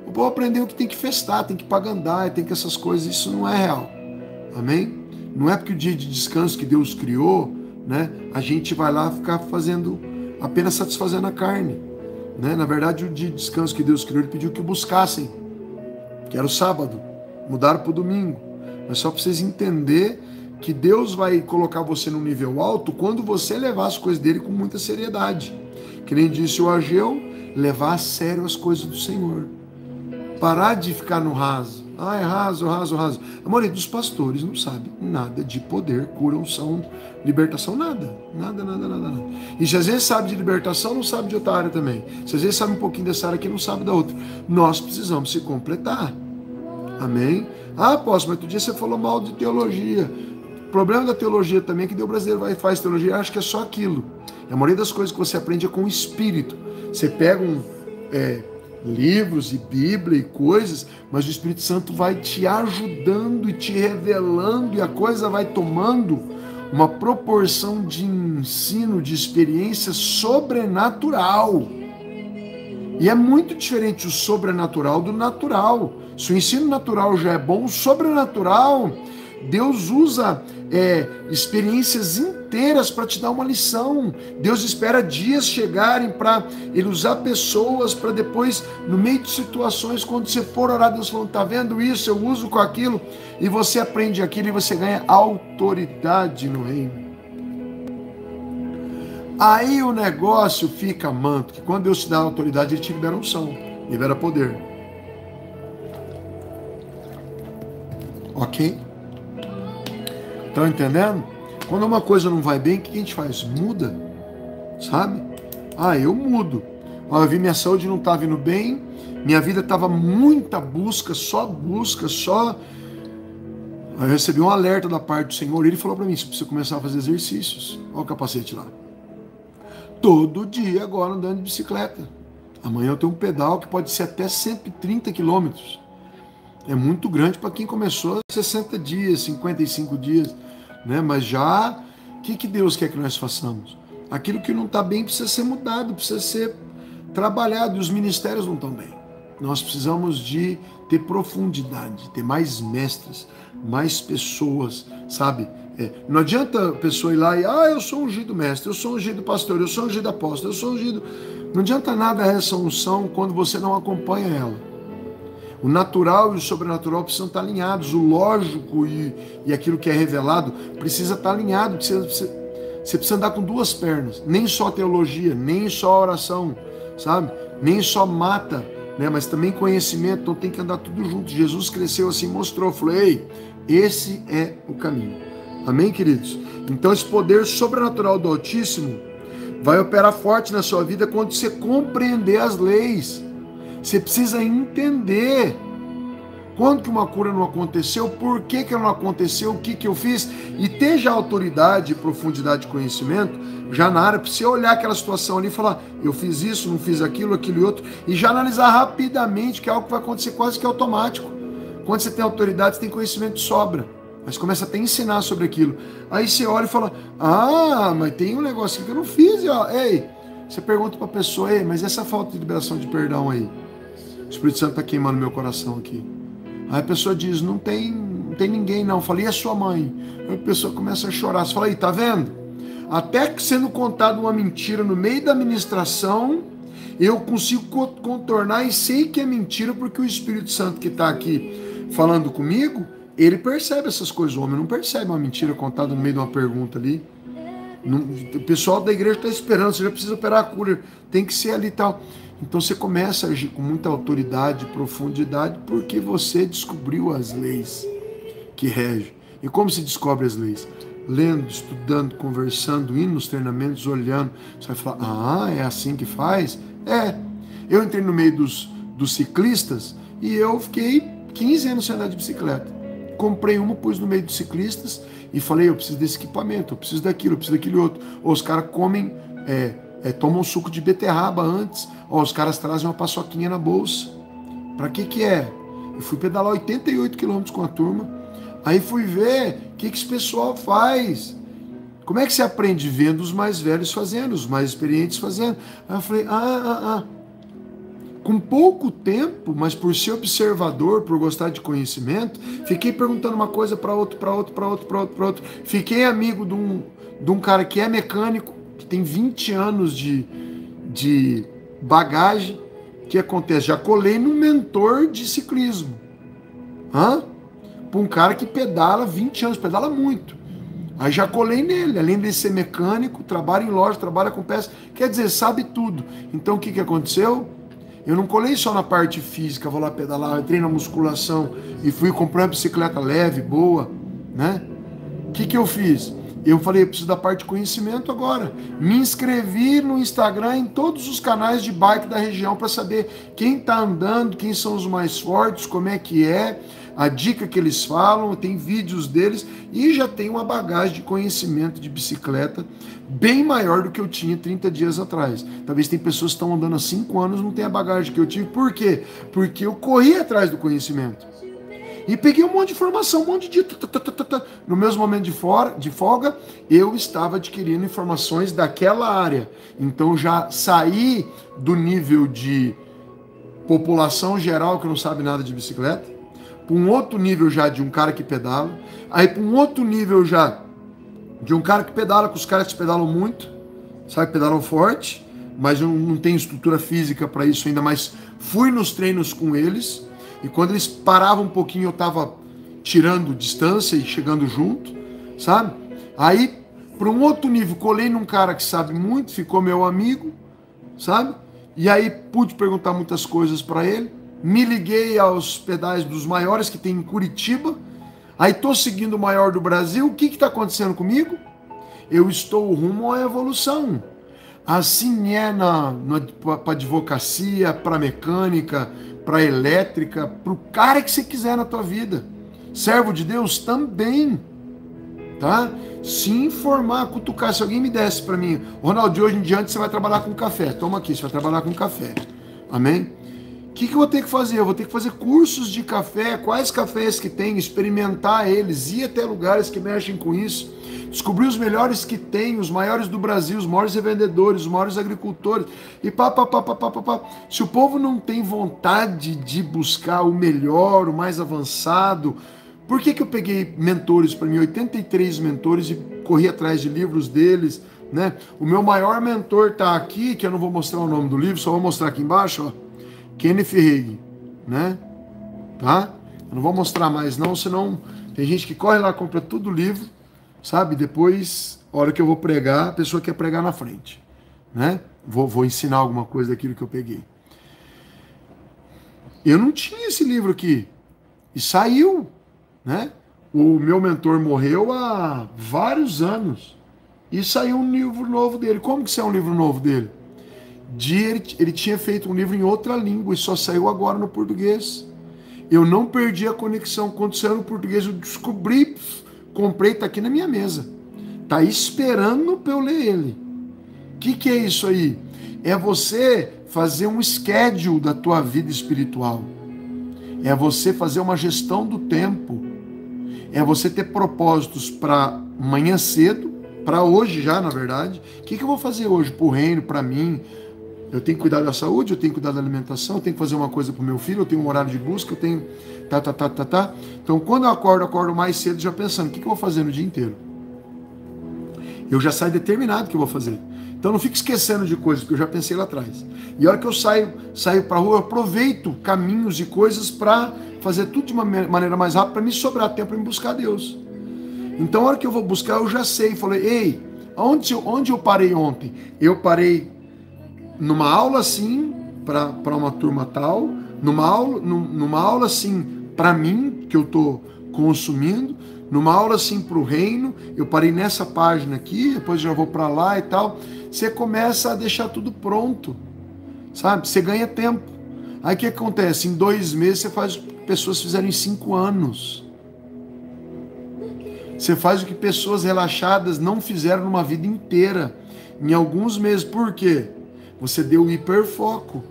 O povo aprendeu que tem que festar, tem que pagandar, tem que essas coisas, isso não é real, amém? Não é porque o dia de descanso que Deus criou, né, a gente vai lá ficar fazendo, apenas satisfazendo a carne, né? Na verdade, o dia de descanso que Deus criou, Ele pediu que o buscassem, que era o sábado, mudaram para o domingo, mas só para vocês entenderem que Deus vai colocar você num nível alto quando você levar as coisas dele com muita seriedade, que nem disse o Ageu, levar a sério as coisas do Senhor, parar de ficar no raso. Ah, é raso. A maioria dos pastores não sabe nada de poder, cura, unção, libertação, nada. E se às vezes sabe de libertação, não sabe de outra área também. Se às vezes sabe um pouquinho dessa área aqui, não sabe da outra. Nós precisamos se completar. Amém? Ah, apóstolo, mas outro dia você falou mal de teologia. O problema da teologia também é que o brasileiro vai e faz teologia e acha que é só aquilo. A maioria das coisas que você aprende é com o Espírito. Você pega livros e Bíblia e coisas, mas o Espírito Santo vai te ajudando e te revelando, e a coisa vai tomando uma proporção de ensino, de experiência sobrenatural. E é muito diferente o sobrenatural do natural. Se o ensino natural já é bom, o sobrenatural, Deus usa experiências inteiras para te dar uma lição. Deus espera dias chegarem para Ele usar pessoas para depois, no meio de situações, quando você for orar, Deus falando, tá vendo isso? Eu uso com aquilo, e você aprende aquilo e você ganha autoridade no reino. Aí o negócio fica manto, que quando Deus te dá autoridade, Ele te libera unção, libera poder. Ok? Estão entendendo? Quando uma coisa não vai bem, o que a gente faz? Muda, sabe? Eu mudo. Eu vi minha saúde não estava indo bem, minha vida estava muita busca, só busca, só... Eu recebi um alerta da parte do Senhor, Ele falou para mim, você precisa começar a fazer exercícios. Olha o capacete lá. Todo dia agora andando de bicicleta. Amanhã eu tenho um pedal que pode ser até 130 quilômetros. É muito grande para quem começou 60 dias, 55 dias, né? Mas já, o que Deus quer que nós façamos? Aquilo que não está bem precisa ser mudado, precisa ser trabalhado, e os ministérios não estão bem. Nós precisamos de ter profundidade, ter mais mestres, mais pessoas, sabe? Não adianta a pessoa ir lá e, eu sou ungido mestre, eu sou ungido pastor, eu sou ungido apóstolo, eu sou ungido... Não adianta nada essa unção quando você não acompanha ela. O natural e o sobrenatural precisam estar alinhados, o lógico e aquilo que é revelado precisa estar alinhado, você precisa andar com duas pernas, nem só teologia, nem só oração, sabe? Nem só mata, né? Mas também conhecimento, então tem que andar tudo junto. Jesus cresceu assim, mostrou, falou, ei, esse é o caminho. Amém, queridos? Então esse poder sobrenatural do Altíssimo vai operar forte na sua vida quando você compreender as leis. Você precisa entender quando que uma cura não aconteceu, por que que ela não aconteceu, o que que eu fiz, e ter já autoridade, profundidade de conhecimento, já na área, para você olhar aquela situação ali e falar, eu fiz isso, não fiz aquilo, aquilo e outro, e já analisar rapidamente, que é algo que vai acontecer quase que automático. Quando você tem autoridade, você tem conhecimento de sobra, mas começa até a ensinar sobre aquilo. Aí você olha e fala, mas tem um negócio aqui que eu não fiz, ó. Ei, você pergunta para a pessoa, ei, mas essa falta de liberação de perdão aí, o Espírito Santo está queimando meu coração aqui. Aí a pessoa diz, não tem ninguém não. Eu falei, e a sua mãe? Aí a pessoa começa a chorar. Você fala, aí, tá vendo? Até que sendo contada uma mentira no meio da ministração, eu consigo contornar e sei que é mentira, porque o Espírito Santo que está aqui falando comigo, ele percebe essas coisas. O homem não percebe uma mentira contada no meio de uma pergunta ali. O pessoal da igreja está esperando, você já precisa operar a cura, tem que ser ali e tal. Então você começa a agir com muita autoridade e profundidade porque você descobriu as leis que regem. E como se descobre as leis? Lendo, estudando, conversando, indo nos treinamentos, olhando. Você vai falar, é assim que faz? Eu entrei no meio dos ciclistas e eu fiquei 15 anos sem andar de bicicleta. Comprei uma, pus no meio dos ciclistas e falei, eu preciso desse equipamento, eu preciso daquilo, eu preciso daquele outro. Ou os caras comem... tomam suco de beterraba antes, os caras trazem uma paçoquinha na bolsa. Pra que é? Eu fui pedalar 88 quilômetros com a turma, aí fui ver o que esse pessoal faz. Como é que você aprende? Vendo os mais velhos fazendo, os mais experientes fazendo. Aí eu falei, Com pouco tempo, mas por ser observador, por gostar de conhecimento, fiquei perguntando uma coisa para outro. Fiquei amigo de um cara que é mecânico, que tem 20 anos de bagagem. O que acontece? Já colei num mentor de ciclismo. Para um cara que pedala 20 anos, pedala muito. Aí já colei nele, além de ser mecânico, trabalha em loja, trabalha com peças, quer dizer, sabe tudo. Então o que aconteceu? Eu não colei só na parte física, vou lá pedalar, entrei na musculação e fui comprar uma bicicleta leve, boa, né? O que eu fiz? Eu falei, eu preciso da parte de conhecimento agora. Me inscrevi no Instagram, em todos os canais de bike da região para saber quem está andando, quem são os mais fortes, como é que é, a dica que eles falam, tem vídeos deles e já tem uma bagagem de conhecimento de bicicleta bem maior do que eu tinha 30 dias atrás. Talvez tem pessoas que estão andando há 5 anos e não tem a bagagem que eu tive. Por quê? Porque eu corri atrás do conhecimento. E peguei um monte de informação, um monte de... No mesmo momento de folga, eu estava adquirindo informações daquela área. Então já saí do nível de população geral que não sabe nada de bicicleta, para um outro nível já de um cara que pedala, aí para um outro nível já de um cara que pedala, com os caras que pedalam muito, sabe, pedalam forte, mas eu não tenho estrutura física para isso ainda, mas fui nos treinos com eles, e quando eles paravam um pouquinho, eu estava tirando distância e chegando junto, sabe? Aí, para um outro nível, colei num cara que sabe muito, ficou meu amigo, sabe? E aí pude perguntar muitas coisas para ele, me liguei aos pedais dos maiores que tem em Curitiba, aí tô seguindo o maior do Brasil, o que está acontecendo comigo? Eu estou rumo à evolução. Assim é para advocacia, para mecânica, para elétrica, para o cara que você quiser na tua vida. Servo de Deus também, tá? Se informar, cutucar. Se alguém me desse para mim, Ronaldo, de hoje em diante você vai trabalhar com café. Toma aqui, você vai trabalhar com café. Amém? O que eu vou ter que fazer? Eu vou ter que fazer cursos de café, quais cafés que tem, experimentar eles, ir até lugares que mexem com isso, descobrir os melhores que tem, os maiores do Brasil, os maiores revendedores, os maiores agricultores, e pá. Se o povo não tem vontade de buscar o melhor, o mais avançado, por que eu peguei mentores para mim, 83 mentores, e corri atrás de livros deles, né? O meu maior mentor está aqui, que eu não vou mostrar o nome do livro, só vou mostrar aqui embaixo, ó. Kenneth Hagin, né? Tá? Eu não vou mostrar mais não, senão tem gente que corre lá, compra tudo o livro, sabe? Depois, a hora que eu vou pregar, a pessoa quer pregar na frente, né? Vou ensinar alguma coisa daquilo que eu peguei. Eu não tinha esse livro aqui. E saiu, né? O meu mentor morreu há vários anos. E saiu um livro novo dele. Como que saiu um livro novo dele? Ele tinha feito um livro em outra língua e só saiu agora no português. Eu não perdi a conexão. Quando saiu no português, eu descobri, comprei, tá aqui na minha mesa. Tá esperando para eu ler ele. O que é isso aí? É você fazer um schedule da tua vida espiritual. É você fazer uma gestão do tempo. É você ter propósitos para amanhã cedo, para hoje já, na verdade. O que eu vou fazer hoje para o reino, para mim? Eu tenho que cuidar da saúde, eu tenho que cuidar da alimentação, eu tenho que fazer uma coisa para o meu filho, eu tenho um horário de busca, eu tenho... Tá. Então, quando eu acordo mais cedo já pensando, o que eu vou fazer no dia inteiro? Eu já saio determinado o que eu vou fazer. Então, não fico esquecendo de coisas, porque eu já pensei lá atrás. E a hora que eu saio para a rua, eu aproveito caminhos e coisas para fazer tudo de uma maneira mais rápida, para me sobrar tempo para me buscar Deus. Então, a hora que eu vou buscar, eu já sei. Falei, ei, onde eu parei ontem? Eu parei numa aula assim, para uma turma tal, numa aula assim, para mim, que eu estou consumindo, numa aula assim para o reino, eu parei nessa página aqui, depois já vou para lá e tal. Você começa a deixar tudo pronto, sabe? Você ganha tempo. Aí o que acontece? Em 2 meses você faz o que pessoas fizeram em 5 anos. Você faz o que pessoas relaxadas não fizeram numa vida inteira, em alguns meses. Por quê? Você deu hiperfoco.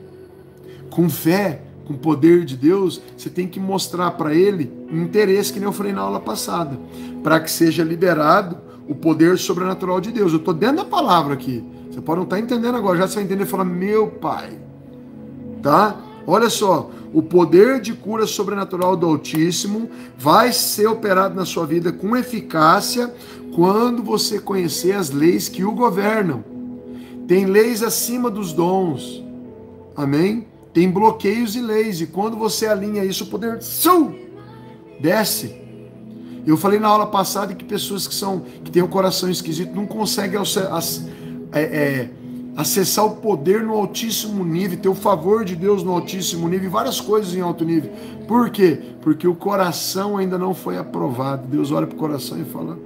Com fé, com o poder de Deus, você tem que mostrar para ele interesse, que nem eu falei na aula passada, para que seja liberado o poder sobrenatural de Deus. Eu estou dentro da palavra aqui. Você pode não estar entendendo agora, já você vai entender e falar, meu pai, tá? Olha só, o poder de cura sobrenatural do Altíssimo vai ser operado na sua vida com eficácia quando você conhecer as leis que o governam. Tem leis acima dos dons, amém? Tem bloqueios e leis, e quando você alinha isso, o poder desce. Eu falei na aula passada que pessoas que têm um coração esquisito não conseguem acessar o poder no altíssimo nível, ter o favor de Deus no altíssimo nível, e várias coisas em alto nível. Por quê? Porque o coração ainda não foi aprovado. Deus olha para o coração e fala,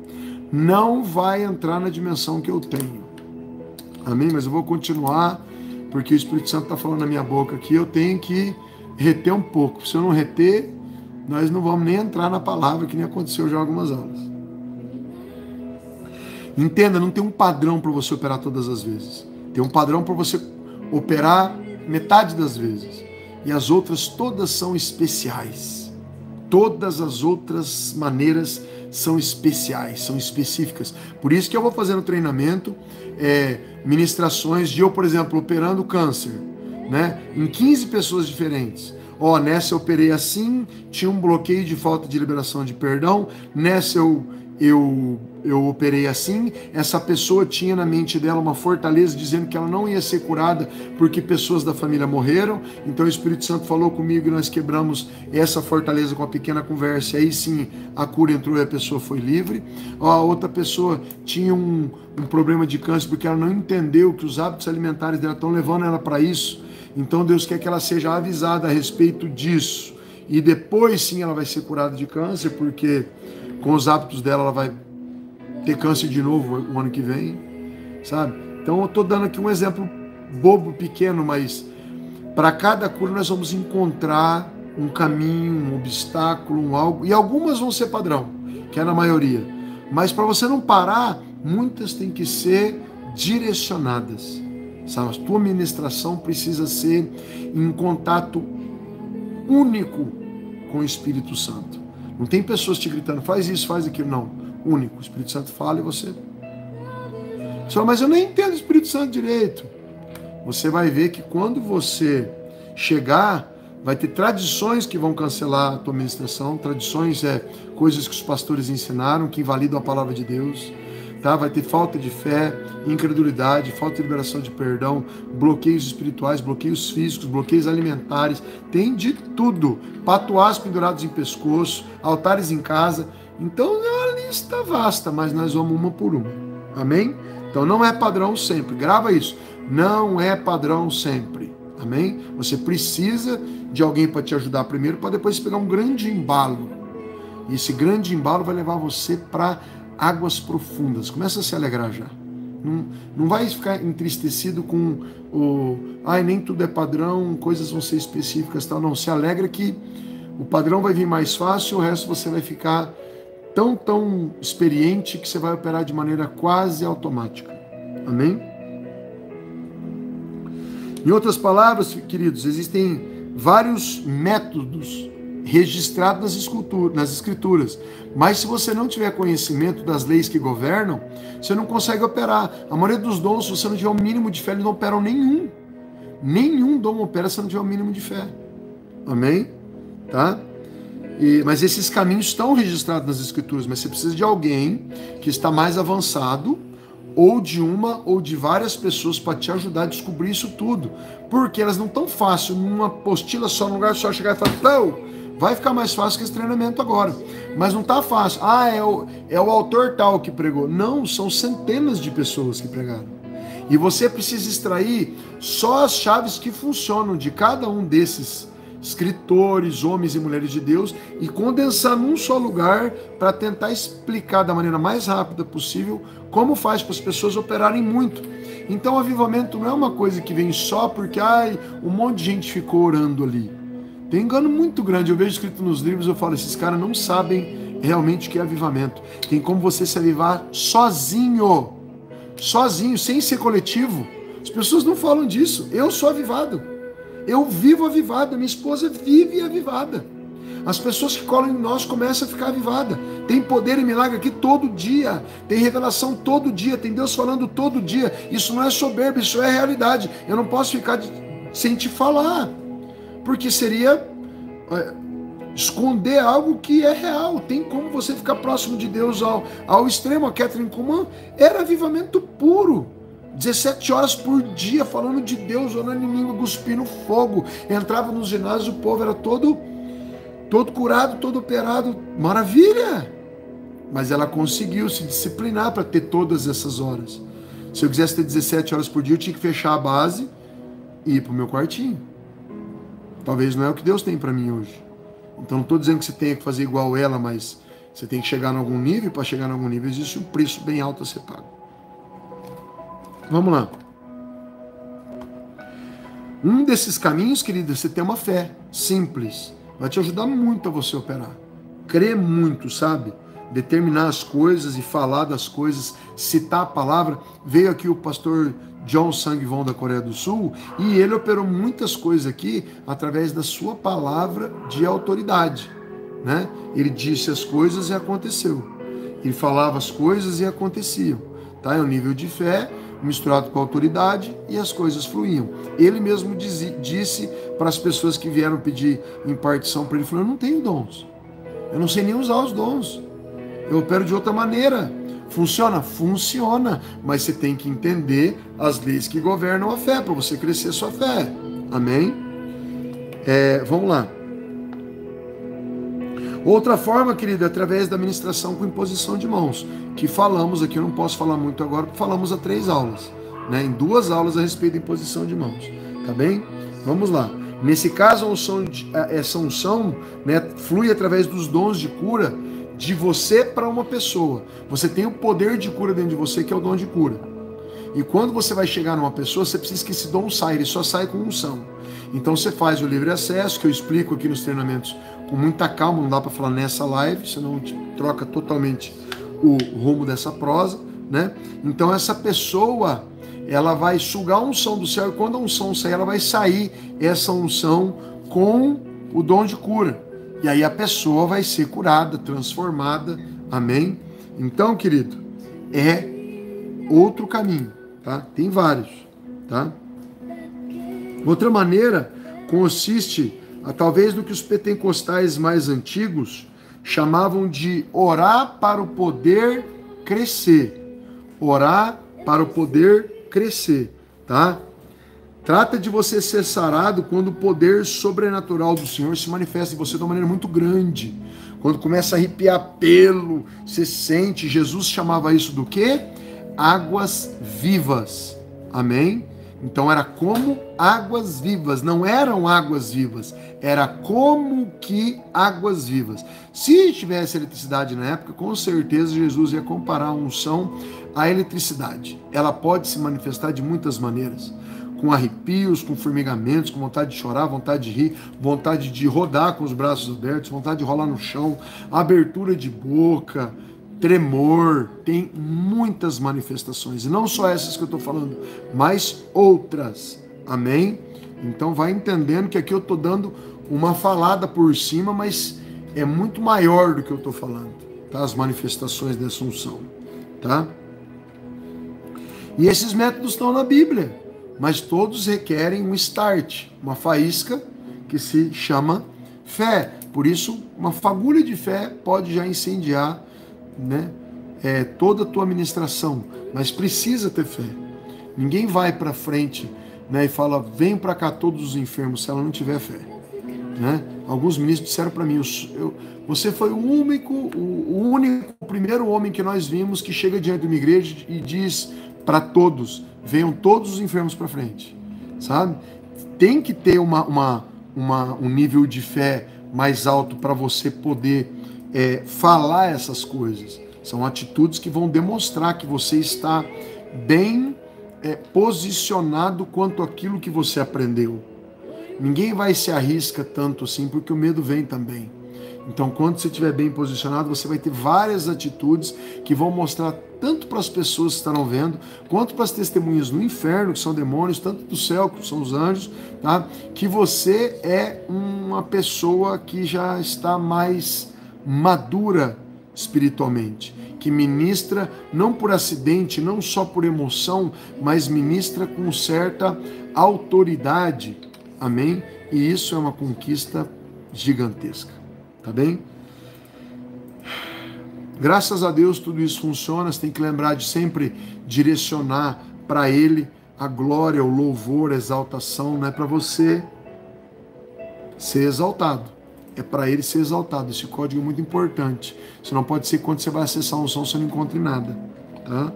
não vai entrar na dimensão que eu tenho. Amém? Mas eu vou continuar, porque o Espírito Santo está falando na minha boca aqui, eu tenho que reter um pouco. Se eu não reter, nós não vamos nem entrar na palavra, que nem aconteceu já em algumas aulas. Entenda, não tem um padrão para você operar todas as vezes. Tem um padrão para você operar metade das vezes. E as outras todas são especiais. Todas as outras maneiras são especiais, são específicas. Por isso que eu vou fazer no treinamento ministrações de eu, por exemplo, operando câncer, né? Em 15 pessoas diferentes. Nessa eu operei assim, tinha um bloqueio de falta de liberação de perdão, nessa eu eu operei assim, essa pessoa tinha na mente dela uma fortaleza dizendo que ela não ia ser curada porque pessoas da família morreram, então o Espírito Santo falou comigo e nós quebramos essa fortaleza com uma pequena conversa, e aí sim a cura entrou e a pessoa foi livre. A outra pessoa tinha um problema de câncer porque ela não entendeu que os hábitos alimentares dela estão levando ela para isso, então Deus quer que ela seja avisada a respeito disso, e depois sim ela vai ser curada de câncer, porque com os hábitos dela ela vai ter câncer de novo o ano que vem, sabe? Então eu estou dando aqui um exemplo bobo, pequeno, mas para cada cura nós vamos encontrar um caminho, um obstáculo, um algo, e algumas vão ser padrão, que é na maioria, mas para você não parar, muitas têm que ser direcionadas, sabe? A tua ministração precisa ser em contato único com o Espírito Santo. Não tem pessoas te gritando, faz isso, faz aquilo, não. Único. O Espírito Santo fala e você... Só, mas eu nem entendo o Espírito Santo direito. Você vai ver que quando você chegar, vai ter tradições que vão cancelar a tua ministração. Tradições é coisas que os pastores ensinaram, que invalidam a palavra de Deus. Tá? Vai ter falta de fé, incredulidade, falta de liberação de perdão, bloqueios espirituais, bloqueios físicos, bloqueios alimentares, tem de tudo. Patuás pendurados em pescoço, altares em casa. Então é uma lista vasta, mas nós vamos uma por uma. Amém? Então não é padrão sempre. Grava isso. Não é padrão sempre. Amém? Você precisa de alguém para te ajudar primeiro, para depois pegar um grande embalo. E esse grande embalo vai levar você para águas profundas. Começa a se alegrar já. Não vai ficar entristecido com nem tudo é padrão, coisas vão ser específicas, tal. Não, se alegra que o padrão vai vir mais fácil, o resto você vai ficar tão experiente que você vai operar de maneira quase automática. Amém? Em outras palavras, queridos, existem vários métodos registrados nas escrituras, mas se você não tiver conhecimento das leis que governam, você não consegue operar. A maioria dos dons, se você não tiver o mínimo de fé, eles não operam nenhum. Nenhum dom opera se não tiver o mínimo de fé. Amém? Tá? Mas esses caminhos estão registrados nas escrituras, mas você precisa de alguém que está mais avançado, ou de uma ou de várias pessoas para te ajudar a descobrir isso tudo, porque elas não estão fácil numa apostila só, num lugar só chegar e falar, vai ficar mais fácil que esse treinamento agora, mas não está fácil. É o autor tal que pregou. Não, são centenas de pessoas que pregaram, e você precisa extrair só as chaves que funcionam de cada um desses escritores, homens e mulheres de Deus, e condensar num só lugar para tentar explicar da maneira mais rápida possível como faz para as pessoas operarem muito. Então o avivamento não é uma coisa que vem só porque um monte de gente ficou orando ali. Tem engano muito grande. Eu vejo escrito nos livros, eu falo, esses caras não sabem realmente o que é avivamento. Tem como você se avivar sozinho, sem ser coletivo. As pessoas não falam disso. Eu sou avivado. Eu vivo avivada, minha esposa vive avivada. As pessoas que colam em nós começam a ficar avivadas. Tem poder e milagre aqui todo dia. Tem revelação todo dia. Tem Deus falando todo dia. Isso não é soberba, isso é realidade. Eu não posso ficar sem te falar, porque seria esconder algo que é real. Tem como você ficar próximo de Deus ao extremo. A Catherine Kuhlman era avivamento puro. 17 horas por dia falando de Deus, orando em língua, cuspindo fogo. Entrava nos ginásios, o povo era todo curado, todo operado. Maravilha! Mas ela conseguiu se disciplinar para ter todas essas horas. Se eu quisesse ter 17 horas por dia, eu tinha que fechar a base e ir para o meu quartinho. Talvez não é o que Deus tem para mim hoje. Então não estou dizendo que você tenha que fazer igual ela, mas você tem que chegar em algum nível, e para chegar em algum nível existe um preço bem alto a ser pago. Vamos lá. Um desses caminhos, querido, é você ter uma fé simples. Vai te ajudar muito a você operar. Crer muito, sabe? Determinar as coisas e falar das coisas, citar a palavra. Veio aqui o pastor John Sang-won da Coreia do Sul e ele operou muitas coisas aqui através da sua palavra de autoridade, né? Ele disse as coisas e aconteceu. Ele falava as coisas e aconteciam. Tá? É um nível de fé misturado com autoridade e as coisas fluíam. Ele mesmo disse para as pessoas que vieram pedir impartição para ele, falou, eu não tenho dons, eu não sei nem usar os dons, eu opero de outra maneira. Funciona? Funciona, mas você tem que entender as leis que governam a fé, para você crescer sua fé. Amém? Vamos lá. Outra forma, querido, é através da ministração com imposição de mãos, que falamos aqui, eu não posso falar muito agora, porque falamos há 3 aulas, né? Em 2 aulas a respeito da imposição de mãos, tá bem? Vamos lá. Nesse caso, essa unção, né, flui através dos dons de cura de você para uma pessoa. Você tem o poder de cura dentro de você, que é o dom de cura. E quando você vai chegar numa pessoa, você precisa que esse dom saia, ele só sai com unção. Então você faz o livre acesso, que eu explico aqui nos treinamentos com muita calma, não dá para falar nessa live, senão te troca totalmente o rumo dessa prosa, né? Então essa pessoa, ela vai sugar a unção do céu, e quando a unção sair, ela vai sair essa unção com o dom de cura. E aí a pessoa vai ser curada, transformada, amém? Então, querido, é outro caminho, tá? Tem vários, tá? Outra maneira consiste, talvez, no que os pentecostais mais antigos chamavam de orar para o poder crescer. Orar para o poder crescer, tá? Trata de você ser sarado quando o poder sobrenatural do Senhor se manifesta em você de uma maneira muito grande. Quando começa a arrepiar pelo, você sente. Jesus chamava isso do quê? Águas vivas. Amém? Então era como águas vivas, não eram águas vivas, era como que águas vivas. Se tivesse eletricidade na época, com certeza Jesus ia comparar a unção à eletricidade. Ela pode se manifestar de muitas maneiras, com arrepios, com formigamentos, com vontade de chorar, vontade de rir, vontade de rodar com os braços abertos, vontade de rolar no chão, abertura de boca, tremor, tem muitas manifestações, e não só essas que eu estou falando, mas outras, amém? Então vai entendendo que aqui eu estou dando uma falada por cima, mas é muito maior do que eu estou falando, tá? As manifestações dessa unção, tá? E esses métodos estão na Bíblia, mas todos requerem um start, uma faísca que se chama fé. Por isso, uma fagulha de fé pode já incendiar, né, toda a tua ministração, mas precisa ter fé. Ninguém vai para frente, né, e fala, vem para cá todos os enfermos, se ela não tiver fé, né? Alguns ministros disseram para mim, você foi o primeiro homem que nós vimos que chega diante de uma igreja e diz para todos, venham todos os enfermos para frente, sabe? Tem que ter um nível de fé mais alto para você poder falar essas coisas. São atitudes que vão demonstrar que você está bem posicionado quanto àquilo que você aprendeu. Ninguém vai se arrisca tanto assim, porque o medo vem também. Então, quando você estiver bem posicionado, você vai ter várias atitudes que vão mostrar tanto para as pessoas que estarão vendo, quanto para as testemunhas no inferno, que são demônios, tanto do céu, que são os anjos, tá? Que você é uma pessoa que já está mais madura espiritualmente, que ministra não por acidente, não só por emoção, mas ministra com certa autoridade, amém? E isso é uma conquista gigantesca, tá bem? Graças a Deus tudo isso funciona, você tem que lembrar de sempre direcionar para Ele a glória, o louvor, a exaltação, não é para você ser exaltado, é para Ele ser exaltado. Esse código é muito importante, senão pode ser que quando você vai acessar a unção você não encontre nada, tá?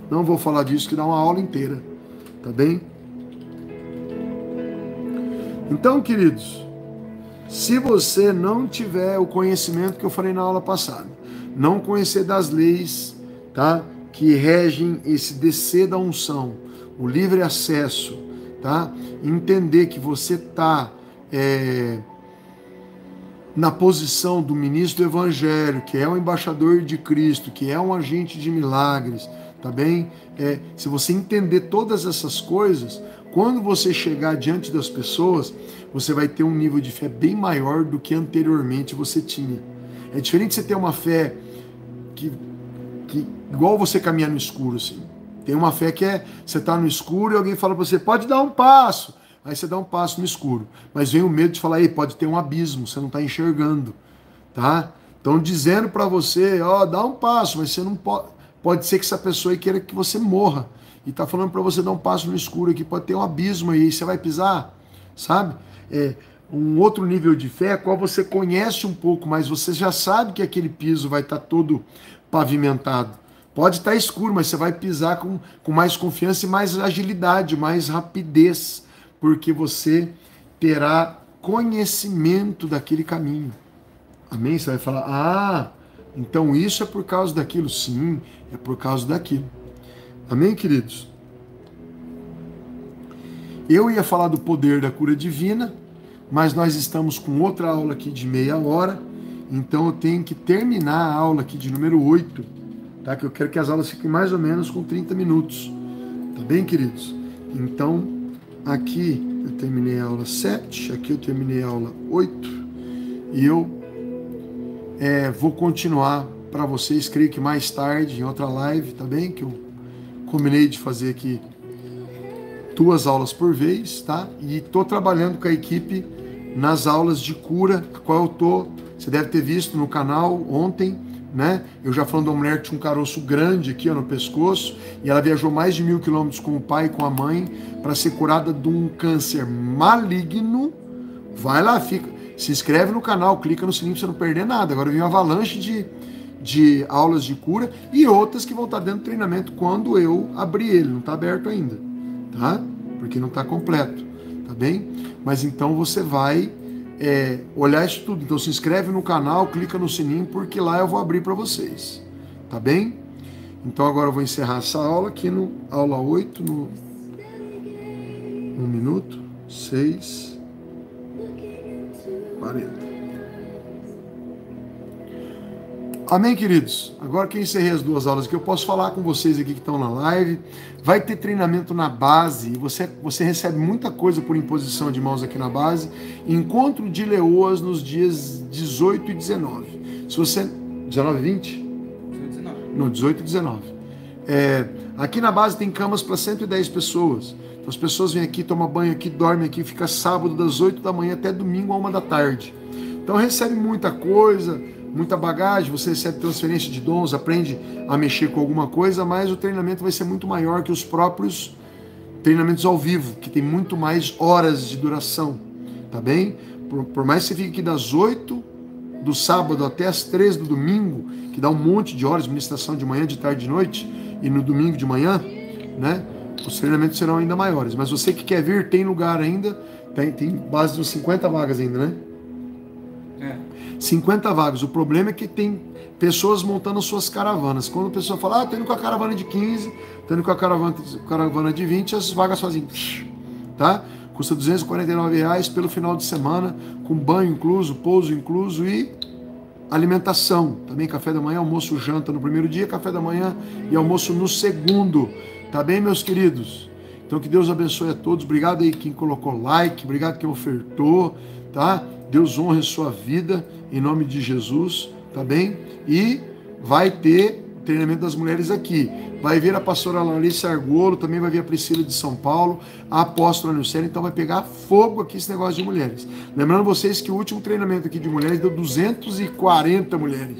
Não vou falar disso, que dá uma aula inteira, tá bem? Então, queridos, se você não tiver o conhecimento que eu falei na aula passada, não conhecer das leis, tá, que regem esse descer da unção, o livre acesso, tá, entender que você está na posição do ministro do Evangelho, que é um embaixador de Cristo, que é um agente de milagres, tá bem? Se você entender todas essas coisas, quando você chegar diante das pessoas, você vai ter um nível de fé bem maior do que anteriormente você tinha. É diferente você ter uma fé que igual você caminhar no escuro, assim. Tem uma fé que você está no escuro e alguém fala para você, pode dar um passo. Aí você dá um passo no escuro. Mas vem o medo de falar, ei, pode ter um abismo, você não está enxergando, tá? Estão dizendo para você, ó, dá um passo, mas você não pode. Pode ser que essa pessoa aí queira que você morra. E está falando para você dar um passo no escuro aqui, pode ter um abismo aí, você vai pisar, sabe? Um outro nível de fé, qual você conhece um pouco, mas você já sabe que aquele piso vai estar todo pavimentado. Pode estar escuro, mas você vai pisar com mais confiança e mais agilidade, mais rapidez, porque você terá conhecimento daquele caminho. Amém? Você vai falar, ah, então isso é por causa daquilo. Sim, é por causa daquilo. Amém, queridos? Eu ia falar do poder da cura divina, mas nós estamos com outra aula aqui de meia hora, então eu tenho que terminar a aula aqui de número 8, tá? Que eu quero que as aulas fiquem mais ou menos com 30 minutos. Tá bem, queridos? Então, aqui eu terminei a aula 7, aqui eu terminei a aula 8, e eu vou continuar para vocês, creio que mais tarde, em outra live, tá bem? Que eu combinei de fazer aqui 2 aulas por vez, tá? E tô trabalhando com a equipe nas aulas de cura, a qual você deve ter visto no canal ontem, né? Eu já falando de uma mulher que tinha um caroço grande aqui, ó, no pescoço, e ela viajou mais de 1.000 quilômetros com o pai e com a mãe para ser curada de um câncer maligno. Vai lá, se inscreve no canal, clica no sininho para você não perder nada. Agora vem uma avalanche de aulas de cura e outras que vão estar dentro do treinamento quando eu abrir ele, não está aberto ainda, tá? Porque não está completo, tá bem? Mas então você vai olhar isso tudo. Então se inscreve no canal, clica no sininho, porque lá eu vou abrir para vocês, tá bem? Então agora eu vou encerrar essa aula aqui no aula 8, no 1 minuto, 6, 40. Amém, queridos? Agora que eu encerrei as 2 aulas aqui, eu posso falar com vocês aqui que estão na live. Vai ter treinamento na base. Você recebe muita coisa por imposição de mãos aqui na base. Encontro de leoas nos dias 18 e 19. Se você... 19 e 20? 19. Não, 18 e 19. Aqui na base tem camas para 110 pessoas. Então as pessoas vêm aqui, tomam banho aqui, dormem aqui, fica sábado das 8 da manhã até domingo à 1 da tarde. Então recebe muita coisa, muita bagagem, você recebe transferência de dons, aprende a mexer com alguma coisa, mas o treinamento vai ser muito maior que os próprios treinamentos ao vivo, que tem muito mais horas de duração, tá bem? Por mais que você fique aqui das 8 do sábado até as 3 do domingo, que dá um monte de horas, ministração de manhã, de tarde, de noite, e no domingo de manhã, né? Os treinamentos serão ainda maiores. Mas você que quer vir, tem lugar ainda, tem base de uns 50 vagas ainda, né? 50 vagas. O problema é que tem pessoas montando suas caravanas. Quando a pessoa fala, tô indo com a caravana de 15, tô indo com a caravana de 20, as vagas fazem, tá? Custa R$249 pelo final de semana, com banho incluso, pouso incluso e alimentação. Também café da manhã, almoço, janta no primeiro dia, café da manhã e almoço no segundo. Tá bem, meus queridos? Então que Deus abençoe a todos. Obrigado aí quem colocou like, obrigado quem ofertou, tá? Deus honre a sua vida, em nome de Jesus, tá bem? E vai ter treinamento das mulheres aqui. Vai vir a pastora Larissa Argolo, também vai vir a Priscila de São Paulo, a apóstola Nilcélia, então vai pegar fogo aqui esse negócio de mulheres. Lembrando vocês que o último treinamento aqui de mulheres deu 240 mulheres.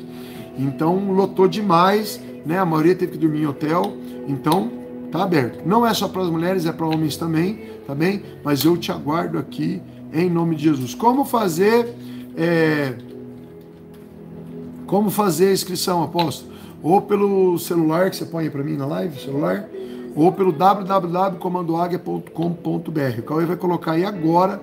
Então lotou demais, né? A maioria teve que dormir em hotel, então tá aberto. Não é só para as mulheres, é para homens também, tá bem? Mas eu te aguardo aqui em nome de Jesus. Como fazer a inscrição, apóstolo? Ou pelo celular, que você põe aí para mim na live, celular, ou pelo www.comandoaguia.com.br. O Cauê vai colocar aí agora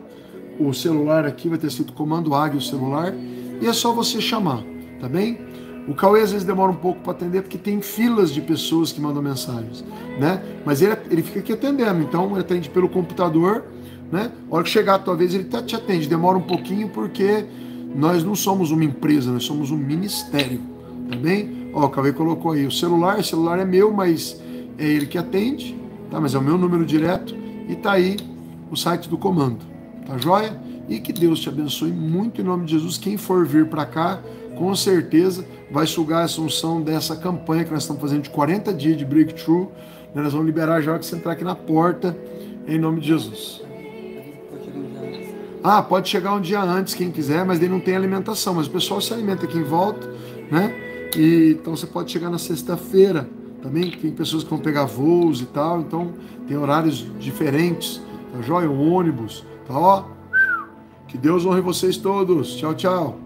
o celular aqui, vai ter sido Comando Águia o celular, e é só você chamar, tá bem? O Cauê às vezes demora um pouco para atender, porque tem filas de pessoas que mandam mensagens, né? Mas ele fica aqui atendendo, então ele atende pelo computador, né? A hora que chegar a tua vez, ele te atende. Demora um pouquinho porque nós não somos uma empresa, nós somos um ministério, tá bem? Ó, o Cauê colocou aí o celular é meu, mas é ele que atende, tá? Mas é o meu número direto e tá aí o site do comando, tá joia? E que Deus te abençoe muito em nome de Jesus. Quem for vir para cá, com certeza vai sugar essa unção dessa campanha que nós estamos fazendo de 40 dias de breakthrough, né? Nós vamos liberar já que você entrar aqui na porta, em nome de Jesus. Ah, pode chegar um dia antes, quem quiser, mas daí não tem alimentação. Mas o pessoal se alimenta aqui em volta, né? E, então você pode chegar na sexta-feira também. Tem pessoas que vão pegar voos e tal, então tem horários diferentes. Tá joia? O ônibus, tá ó. Que Deus honre vocês todos. Tchau, tchau.